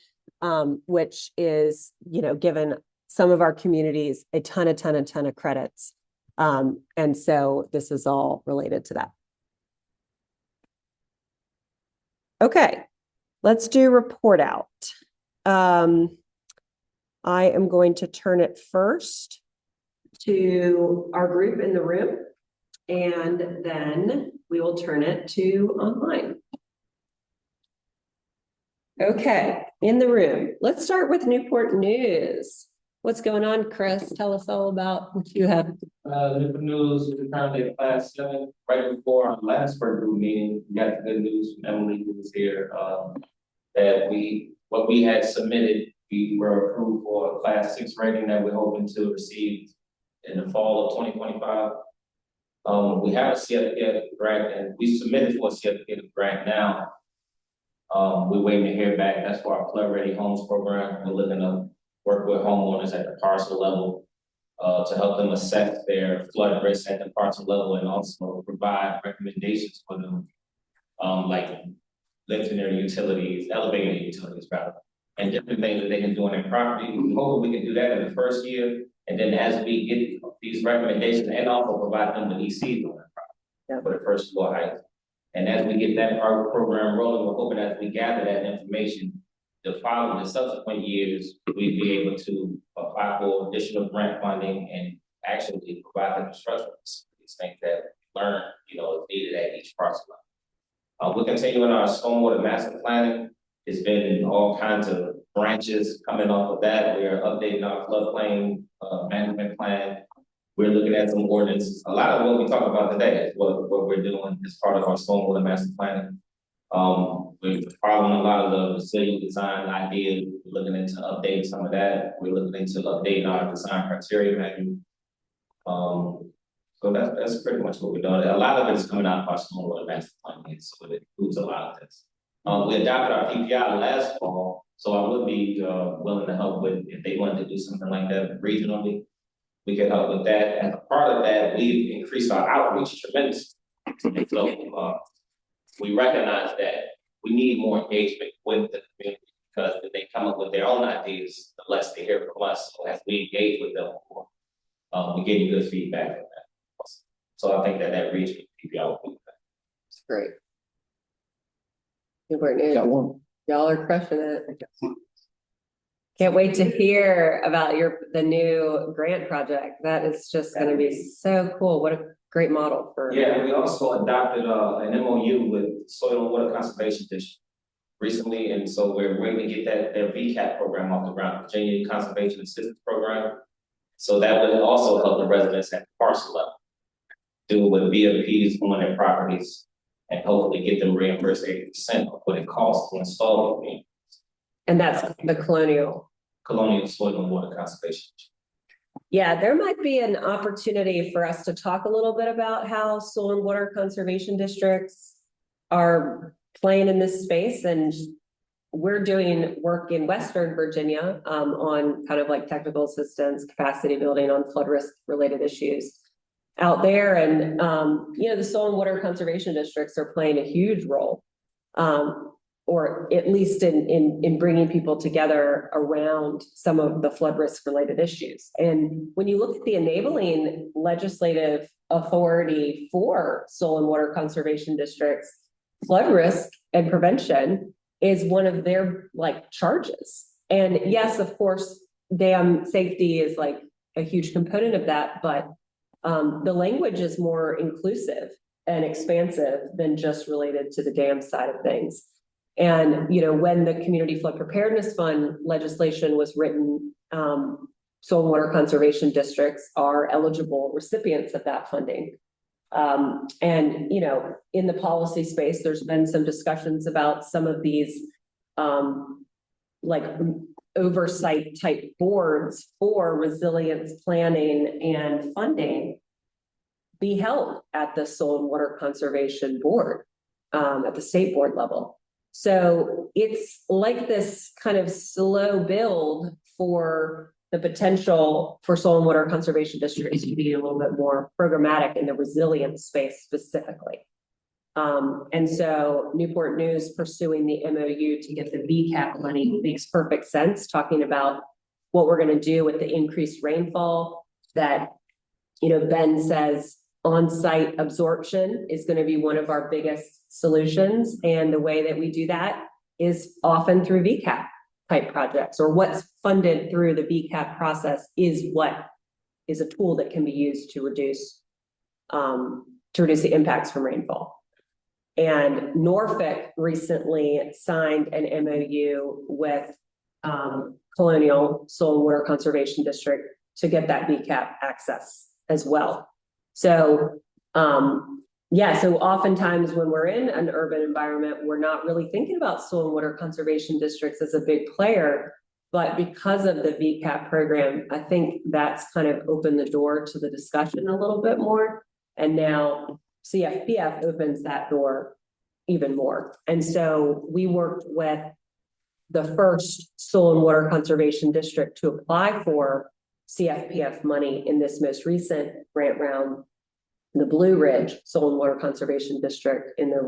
which is, given some of our communities a ton of credits. And so this is all related to that. Okay, let's do report out. I am going to turn it first to our group in the room, and then we will turn it to online. Okay, in the room. Let's start with Newport News. What's going on, Chris? Tell us all about what you have. Newport News, we're currently at class 7. Right before our last work group meeting, we got the good news from Emily, who was here, that what we had submitted, we were approved for a class 6 rating that we're hoping to receive in the fall of 2025. We have a CFPF grant, and we submitted for a CFPF grant now. We're waiting to hear back. That's for our Flood Ready Homes program. We're looking to work with homeowners at the parcel level to help them assess their flood risk at the parcel level, and also provide recommendations for them, like lifting their utilities, elevating their utilities rather, and different things that they can do on their property. We hope we can do that in the first year, and then as we get these recommendations, and also provide them with ECs on their property for the first floor height. And as we get that program rolling, we're hoping as we gather that information, the subsequent years, we'd be able to apply for additional grant funding and actually provide the construction facilities, things that we learn, is needed at each parcel level. We're continuing our stormwater master planning. It's been all kinds of branches coming off of that. We are updating our floodplain, management plan. We're looking at some ordinances. A lot of what we talk about today is what we're doing as part of our stormwater master planning. We're following a lot of the resilient design ideas. We're looking into updating some of that. We're looking into updating our design criteria manual. So that's pretty much what we're doing. A lot of it is coming out of our stormwater master planning, so it includes a lot of this. We adopted our PPI last fall, so I would be willing to help with if they wanted to do something like that regionally. We can help with that. And a part of that, we've increased our outreach tremendously. So we recognize that we need more engagement with the community because if they come up with their own ideas, the less they hear from us. So as we engage with them more, we're getting good feedback from that. So I think that regional PPI will be good. It's great. Newport News. Got one. Y'all are crushing it. Can't wait to hear about the new grant project. That is just going to be so cool. What a great model for. Yeah, we also adopted an MOU with Soil and Water Conservation District recently, and so we're waiting to get their VCAP program off the ground, Virginia Conservation Assistance Program. So that would also help the residents at the parcel level deal with VFPs on their properties and hopefully get them reimbursed 80% of what it costs to install the unit. And that's the Colonial Soil and Water Conservation. Yeah, there might be an opportunity for us to talk a little bit about how soil and water conservation districts are playing in this space. And we're doing work in Western Virginia on kind of like technical assistance, capacity building on flood risk related issues out there. And, the soil and water conservation districts are playing a huge role. Or at least in bringing people together around some of the flood risk related issues. And when you look at the enabling legislative authority for soil and water conservation districts, flood risk and prevention is one of their charges. And yes, of course, dam safety is like a huge component of that, but the language is more inclusive and expansive than just related to the dam side of things. And, when the Community Flood Preparedness Fund legislation was written, soil and water conservation districts are eligible recipients of that funding. And, in the policy space, there's been some discussions about some of these, oversight type boards for resilience planning and funding be held at the Soil and Water Conservation Board, at the state board level. So it's like this kind of slow build for the potential for soil and water conservation districts to be a little bit more programmatic in the resilience space specifically. And so Newport News pursuing the MOU to get the VCAP money makes perfect sense, talking about what we're going to do with the increased rainfall that, Ben says on-site absorption is going to be one of our biggest solutions. And the way that we do that is often through VCAP type projects, or what's funded through the VCAP process is what is a tool that can be used to reduce the impacts from rainfall. And Norfolk recently signed an MOU with Colonial Soil and Water Conservation District to get that VCAP access as well. So, so oftentimes when we're in an urban environment, we're not really thinking about soil and water conservation districts as a big player, but because of the VCAP program, I think that's kind of opened the door to the discussion a little bit more. And now CFPF opens that door even more. And so we worked with the first soil and water conservation district to apply for CFPF money in this most recent grant round, the Blue Ridge Soil and Water Conservation District in the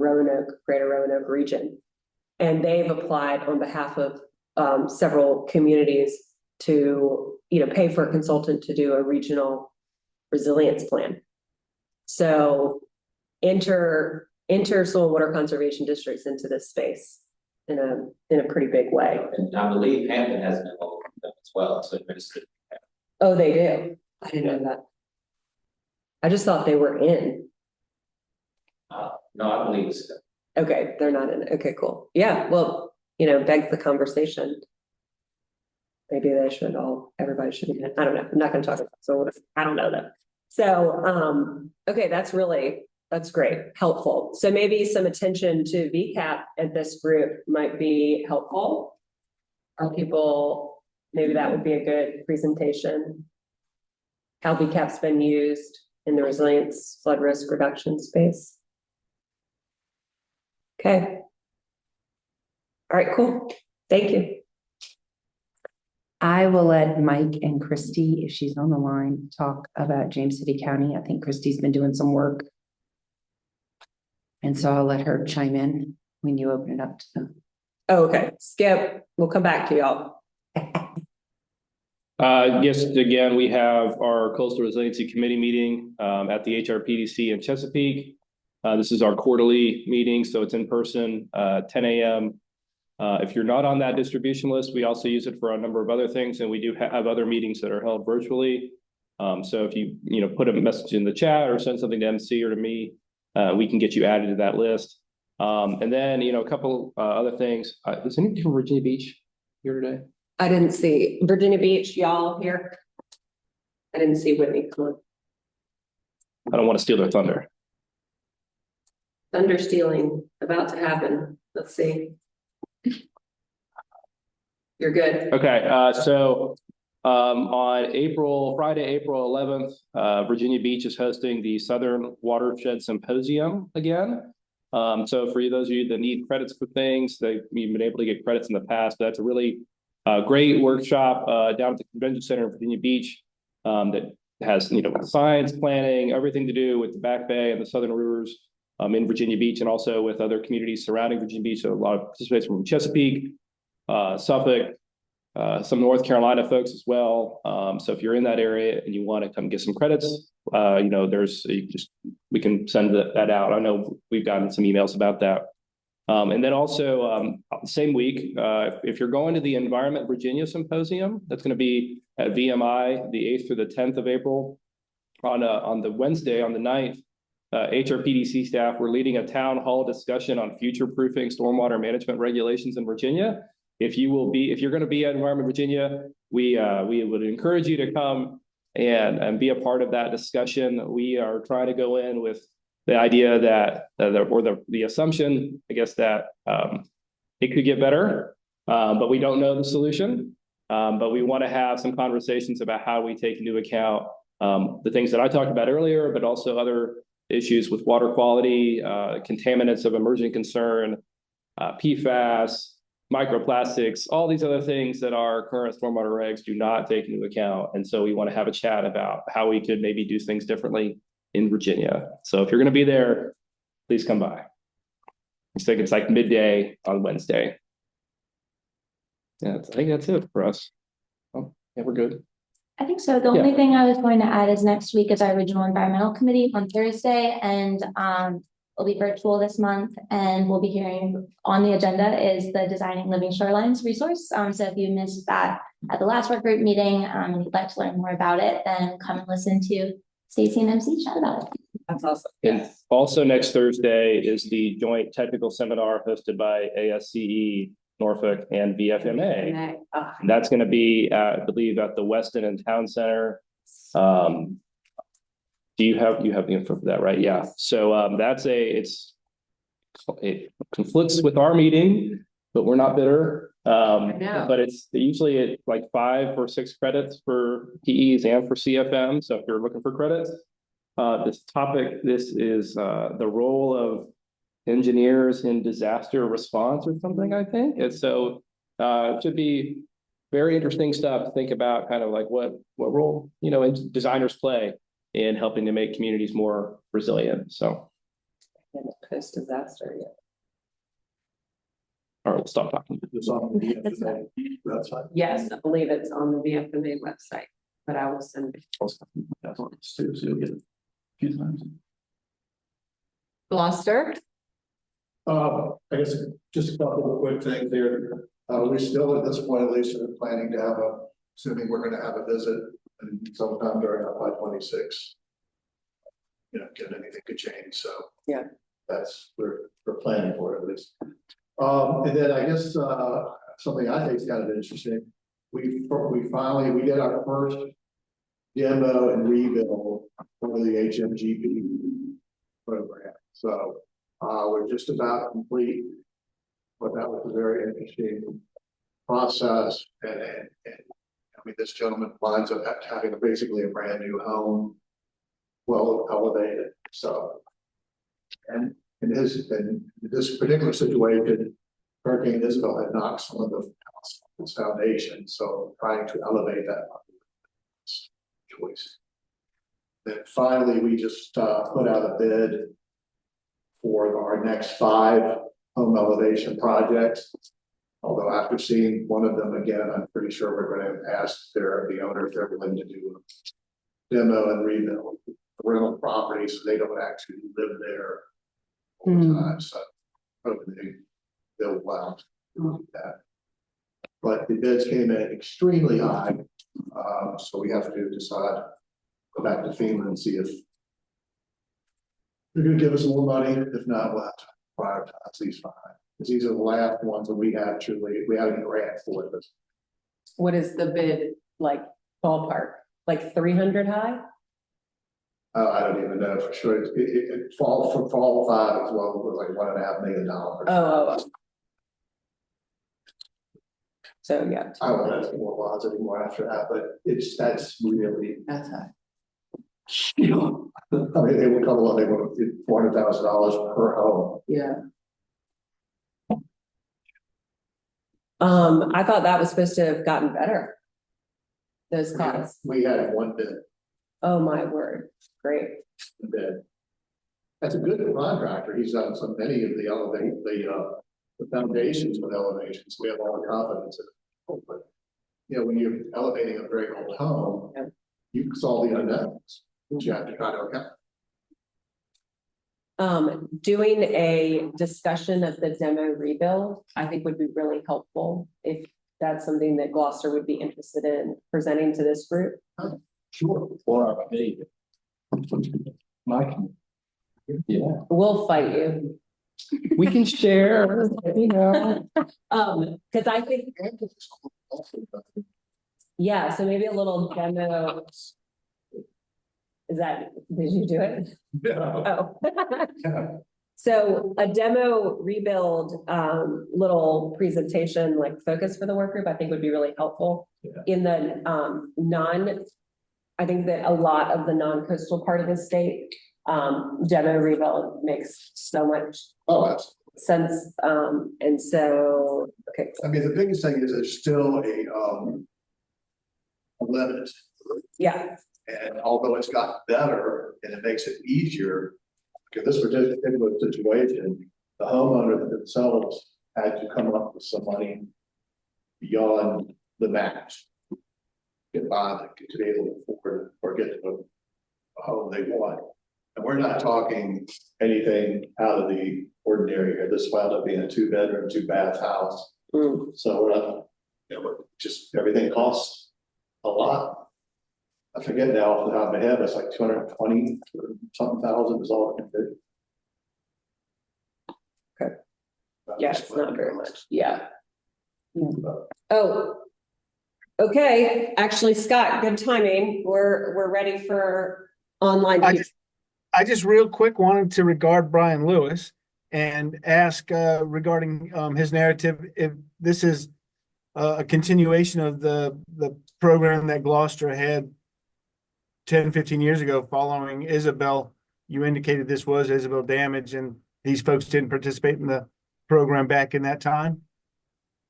Greater Roanoke region. And they've applied on behalf of several communities to, pay for a consultant to do a regional resilience plan. So enter soil and water conservation districts into this space in a pretty big way. And I believe Hampton has an MOU with them as well to administer. Oh, they do? I didn't know that. I just thought they were in. No, I believe so. Okay, they're not in. Okay, cool. Yeah, well, begs the conversation. maybe they should everybody should be, I don't know, I'm not gonna talk about, so I don't know them. So, okay, that's great, helpful. So maybe some attention to VCAP at this group might be helpful. Maybe that would be a good presentation. How VCAP's been used in the resilience flood risk reduction space. Okay. All right, cool. Thank you. I will let Mike and Christy, if she's on the line, talk about James City County. I think Christy's been doing some work. And so I'll let her chime in when you open it up to them. Oh, okay, Skip, we'll come back to y'all. Yes, again, we have our Coastal Resiliency Committee meeting at the HRPDC in Chesapeake. This is our quarterly meeting, so it's in person, 10 a.m. If you're not on that distribution list, we also use it for a number of other things, and we do have other meetings that are held virtually. So if you put a message in the chat or send something to MC or to me, we can get you added to that list. And then a couple other things. Is anyone from Virginia Beach here today? I didn't see Virginia Beach, y'all here. I didn't see Whitney. Come on. I don't want to steal their thunder. Thunder stealing about to happen. Let's see. You're good. Okay, so on Friday, April 11th, Virginia Beach is hosting the Southern Watershed Symposium again. So for those of you that need credits for things, you've been able to get credits in the past. That's a really great workshop down at the Convention Center in Virginia Beach that has science, planning, everything to do with the Back Bay and the Southern Rivers in Virginia Beach, and also with other communities surrounding Virginia Beach. So a lot of participants from Chesapeake, Suffolk, some North Carolina folks as well. So if you're in that area and you want to come get some credits, we can send that out. I know we've gotten some emails about that. And then also same week, if you're going to the Environment Virginia Symposium, that's going to be at VMI the 8th through the 10th of April. On the Wednesday, on the 9th, HRPDC staff, we're leading a town hall discussion on future-proofing stormwater management regulations in Virginia. If you're going to be at Environment Virginia, we would encourage you to come and be a part of that discussion. We are trying to go in with the idea that, the assumption, I guess, that it could get better, but we don't know the solution. But we want to have some conversations about how we take into account the things that I talked about earlier, but also other issues with water quality, contaminants of emerging concern, PFAS, microplastics, all these other things that our current stormwater regs do not take into account. And so we want to have a chat about how we could maybe do things differently in Virginia. So if you're going to be there, please come by. It's like midday on Wednesday. Yeah, I think that's it for us. Oh, yeah, we're good. I think so. The only thing I was going to add is next week is our regional environmental committee on Thursday, and it'll be virtual this month, and we'll be hearing on the agenda is the Designing Living Shorelines resource. So if you missed that at the last work group meeting, and you'd like to learn more about it, then come and listen to Stacey and MC chat about it. That's awesome. And also next Thursday is the joint technical seminar hosted by ASCE, Norfolk, and VFMA. And that's going to be, I believe, at the Weston and Town Center. Do you have the info for that, right? Yeah. So it conflicts with our meeting, but we're not bitter. But it's usually like 5 or 6 credits for PEs and for CFM. So if you're looking for credits, this is the role of engineers in disaster response or something, I think. And so it should be very interesting stuff to think about, kind of like what role designers play in helping to make communities more resilient. So Post disaster, yeah. All right, we'll stop talking. It's on the VFMA website. Yes, I believe it's on the VFMA website, but I will send it. That's on it too, so you'll get it a few times. Gloucester. I guess just a couple of quick things there. We still, at this point, at least, are planning to have assuming we're going to have a visit sometime during FY26. Again, anything could change. So yeah, we're planning for it at least. And then I guess something I think is kind of interesting we finally, we did our first demo and rebuild for the HMGP program. So, we're just about complete, but that was a very interesting process. And I mean, this gentleman winds up having basically a brand new home, well elevated. So, and in this particular situation, Hurricane Isabel had knocked some of the his foundation, so trying to elevate that choice. Then finally, we just put out a bid for our next 5 home elevation projects. Although after seeing one of them again, I'm pretty sure we're going to ask the owner if they're willing to do a demo and rebuild the rental property so they don't actually live there all the time. So hopefully they'll allow to do that. But the bids came in extremely high, so we have to decide, go back to FEMA and see if they're going to give us more money. If not, we'll have to prioritize these 5. Because these are the last ones that we have a grant for this. What is the bid like ballpark? Like 300 high? I don't even know for sure. It fall 5 as well was like $1.5 million. Oh. So yeah. I won't ask more laws anymore after that, but that's really That's high. I mean, they would come along, they would $400,000 per home. Yeah. I thought that was supposed to have gotten better. Those costs. We had 1 bid. Oh my word. Great. Bid. That's a good contractor. He's done so many of the foundations with elevations. We have all the confidence in it. But when you're elevating a very old home, you solve the unknowns, which you have to try to account. Doing a discussion of the demo rebuild, I think would be really helpful if that's something that Gloucester would be interested in presenting to this group. Sure. For our committee. Yeah. We'll fight you. We can share, Because I think, yeah, so maybe a little demo. Did you do it? No. Oh. So a demo rebuild, little presentation, like focus for the work group, I think would be really helpful. In the I think that a lot of the non-coastal part of the state, demo rebuild makes so much sense. And so, okay. I mean, the biggest thing is there's still a limit. Yeah. And although it's gotten better and it makes it easier, because this particular situation, the homeowner themselves had to come up with some money beyond the match. Get by to be able to afford or get to a home they want. And we're not talking anything out of the ordinary here. This wound up being a 2-bedroom, 2-bath house. So we're not, just everything costs a lot. I forget now off the top of my head, it's like 220 something thousand is all it can do. Okay. Yeah, it's not very much. Yeah. Oh. Okay, actually, Scott, good timing. We're ready for online. I just real quick wanted to regard Brian Lewis and ask regarding his narrative if this is a continuation of the program that Gloucester had 10, 15 years ago following Isabel. You indicated this was Isabel damage and these folks didn't participate in the program back in that time.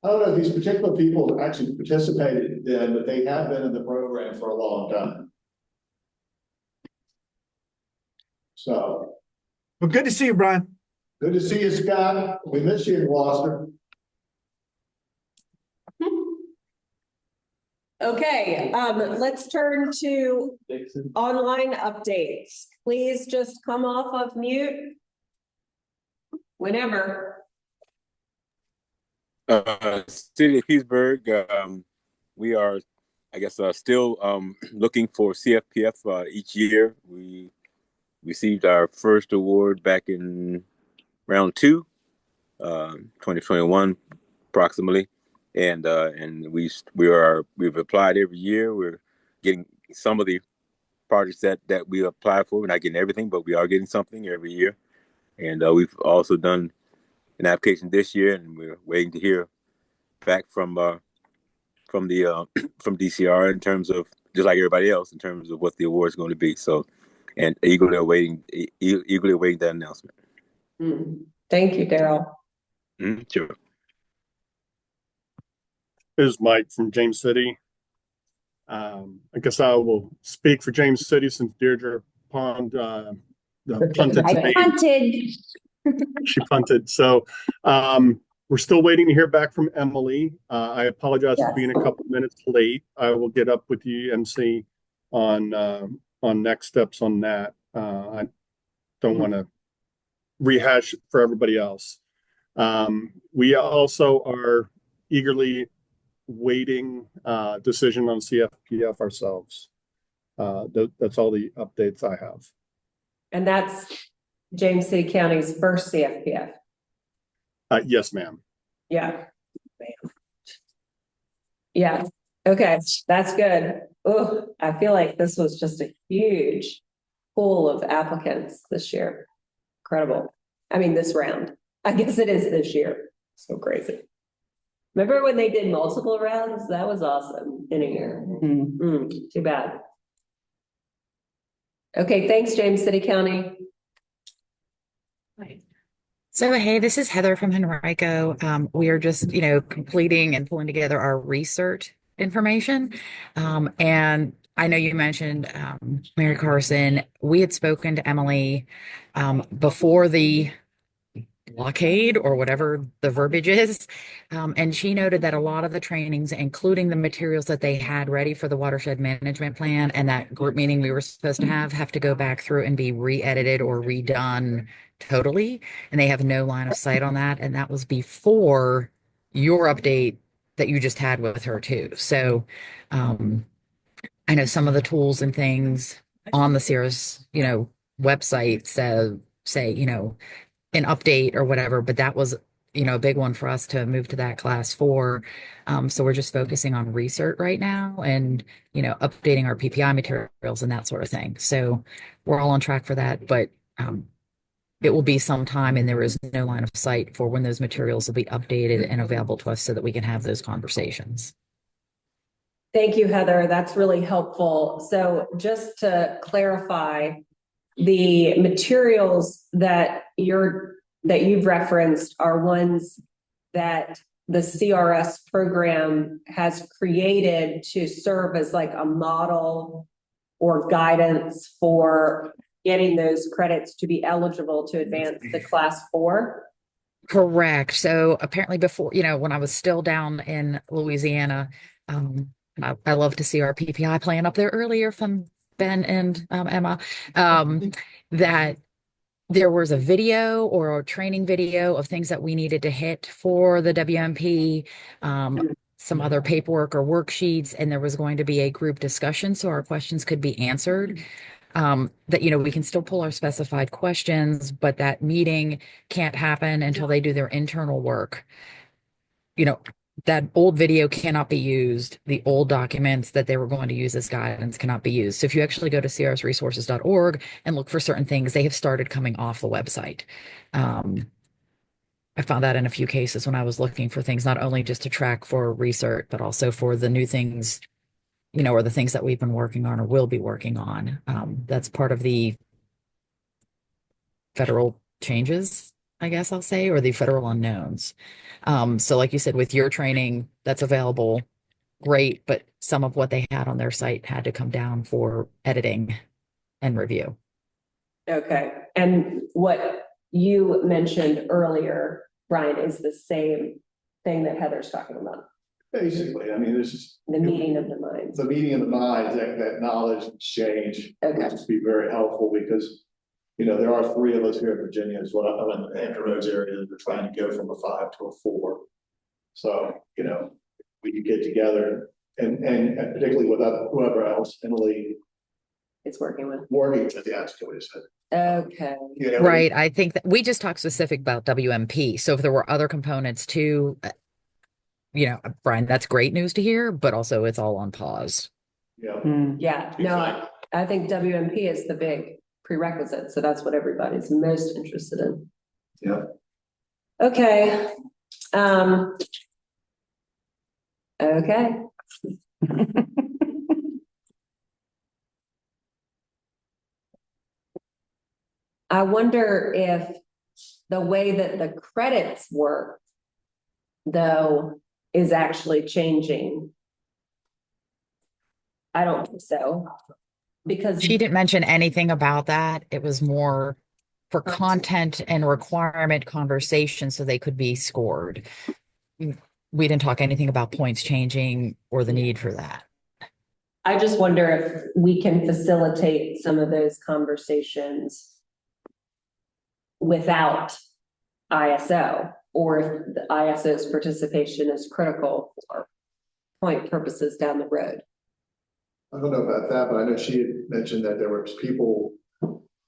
I don't know if these particular people actually participated then, but they have been in the program for a long time. So. Well, good to see you, Brian. Good to see you, Scott. We miss you in Gloucester. Okay, let's turn to online updates. Please just come off of mute whenever. City of Petersburg, we are, I guess, still looking for CFPF each year. We received our first award back in round 2, 2021, approximately. and we've applied every year. We're getting some of the projects that we apply for. We're not getting everything, but we are getting something every year. And we've also done an application this year, and we're waiting to hear back from the from DCR in terms of, just like everybody else, in terms of what the award is going to be. So, and eagerly awaiting that announcement. Thank you, Daryl. Sure. This is Mike from James City. I guess I will speak for James City since Deirdre punted to me. Punted. She punted. So we're still waiting to hear back from Emily. I apologize for being a couple minutes late. I will get up with you, MC, on next steps on that. I don't want to rehash it for everybody else. We also are eagerly waiting decision on CFPF ourselves. That's all the updates I have. And that's James City County's first CFPF. Yes, ma'am. Yeah. Yeah. Okay. That's good. Oh, I feel like this was just a huge pool of applicants this year. Incredible. I mean, this round. I guess it is this year. So crazy. Remember when they did multiple rounds? That was awesome in a year. Too bad. Okay. Thanks, James City County. So, hey, this is Heather from Henrico. We are just, completing and pulling together our research information. And I know you mentioned Mary Carson. We had spoken to Emily before the blockade or whatever the verbiage is. And she noted that a lot of the trainings, including the materials that they had ready for the watershed management plan and that group meeting we were supposed to have to go back through and be re-edited or redone totally. And they have no line of sight on that. And that was before your update that you just had with her too. So I know some of the tools and things on the CRS, website say, an update or whatever, but that was, a big one for us to move to that class 4. So we're just focusing on research right now and, updating our PPI materials and that sort of thing. So we're all on track for that, but it will be some time and there is no line of sight for when those materials will be updated and available to us so that we can have those conversations. Thank you, Heather. That's really helpful. So just to clarify, the materials that you've referenced are ones that the CRS program has created to serve as like a model or guidance for getting those credits to be eligible to advance to class 4. Correct. So apparently before, when I was still down in Louisiana, I love to see our PPI plan up there earlier from Ben and Emma, that there was a video or a training video of things that we needed to hit for the WMP, some other paperwork or worksheets, and there was going to be a group discussion so our questions could be answered. That, we can still pull our specified questions, but that meeting can't happen until they do their internal work. That old video cannot be used. The old documents that they were going to use as guidance cannot be used. So if you actually go to crsresources.org and look for certain things, they have started coming off the website. I found that in a few cases when I was looking for things, not only just to track for research, but also for the new things, or the things that we've been working on or will be working on. That's part of the federal changes, I guess I'll say, or the federal unknowns. So like you said, with your training that's available, great, but some of what they had on their site had to come down for editing and review. Okay. And what you mentioned earlier, Brian, is the same thing that Heather's talking about. Basically, I mean, this is the meeting of the minds. The meeting of the minds, that knowledge exchange would just be very helpful because there are 3 of us here in Virginia as well. I'm in the Hampton Roads area that are trying to go from a 5 to a 4. So, we could get together and particularly with whoever else Emily is working with. That's what it said. Okay. Right. I think that we just talked specific about WMP. So if there were other components too, Brian, that's great news to hear, but also it's all on pause. Yeah. Yeah, no, I think WMP is the big prerequisite, so that's what everybody's most interested in. Yeah. Okay. Okay. I wonder if the way that the credits work, though, is actually changing. I don't think so. Because She didn't mention anything about that. It was more for content and requirement conversation so they could be scored. We didn't talk anything about points changing or the need for that. I just wonder if we can facilitate some of those conversations without ISO, or if the ISO's participation is critical for point purposes down the road. I don't know about that, but I know she had mentioned that there were people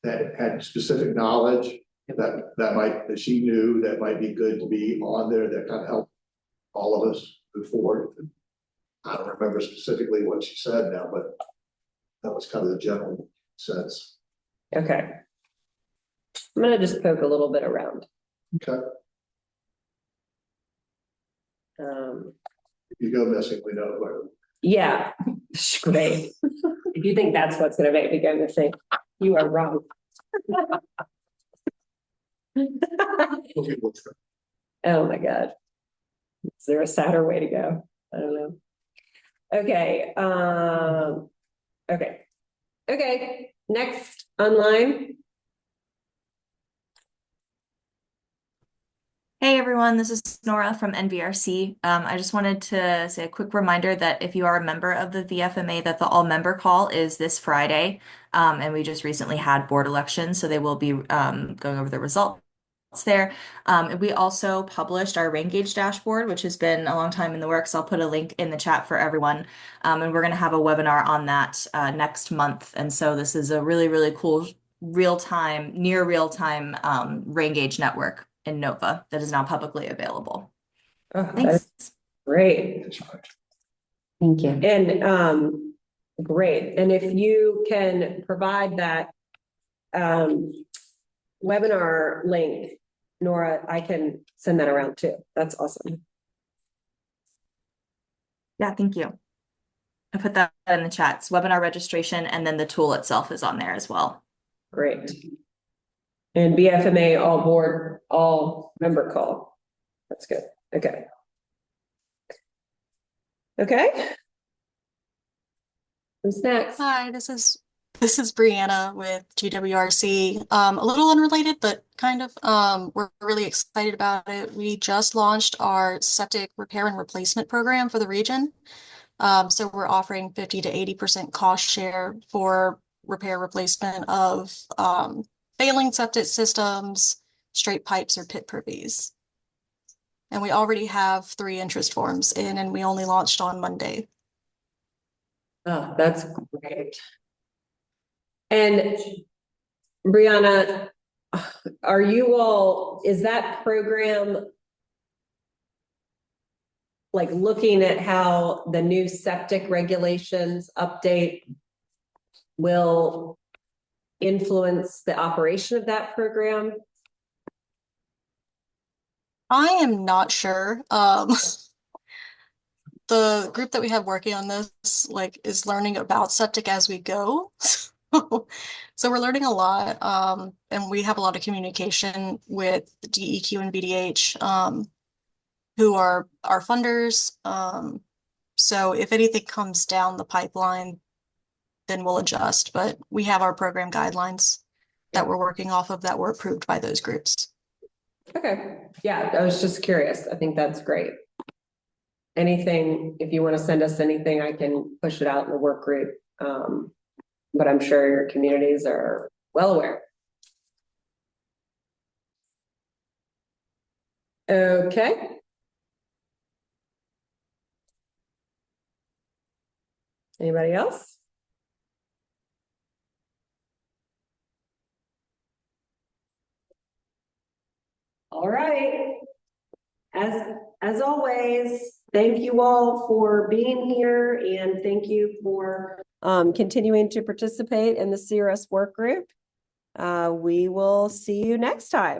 that had specific knowledge that she knew that might be good to be on there, that kind of helped all of us move forward. I don't remember specifically what she said now, but that was kind of the general sense. Okay. I'm gonna just poke a little bit around. Okay. If you go missing, we know where. Yeah, great. If you think that's what's gonna make me go missing, you are wrong. Oh my God. Is there a sadder way to go? I don't know. Okay, okay, next online. Hey everyone, this is Nora from NVRC. I just wanted to say a quick reminder that if you are a member of the VFMA, that the all member call is this Friday. And we just recently had board elections, so they will be going over the results there. And we also published our rain gauge dashboard, which has been a long time in the works. I'll put a link in the chat for everyone. And we're going to have a webinar on that next month. And so this is a really, really cool near real-time rain gauge network in Nova that is now publicly available. Oh, Thanks. that's great. Thank you. And great. And if you can provide that webinar link, Nora, I can send that around too. That's awesome. Yeah, thank you. I put that in the chat. It's webinar registration, and then the tool itself is on there as well. Great. And BFMA all board, all member call. That's good. Okay. Okay. Who's next? Hi, this is Brianna with GWRC. A little unrelated, but kind of. We're really excited about it. We just launched our septic repair and replacement program for the region. So we're offering 50 to 80% cost share for repair replacement of failing septic systems, straight pipes, or pit purviews. And we already have 3 interest forms in, and we only launched on Monday. Oh, that's great. And Brianna, is that program like looking at how the new septic regulations update will influence the operation of that program? I am not sure. The group that we have working on this is learning about septic as we go. So we're learning a lot. And we have a lot of communication with DEQ and BDH, who are our funders. So if anything comes down the pipeline, then we'll adjust. But we have our program guidelines that we're working off of that were approved by those groups. Okay. Yeah, I was just curious. I think that's great. Anything, if you want to send us anything, I can push it out in the work group. But I'm sure your communities are well aware. Okay. Anybody else? All right. As always, thank you all for being here, and thank you for continuing to participate in the CRS work group. We will see you next time.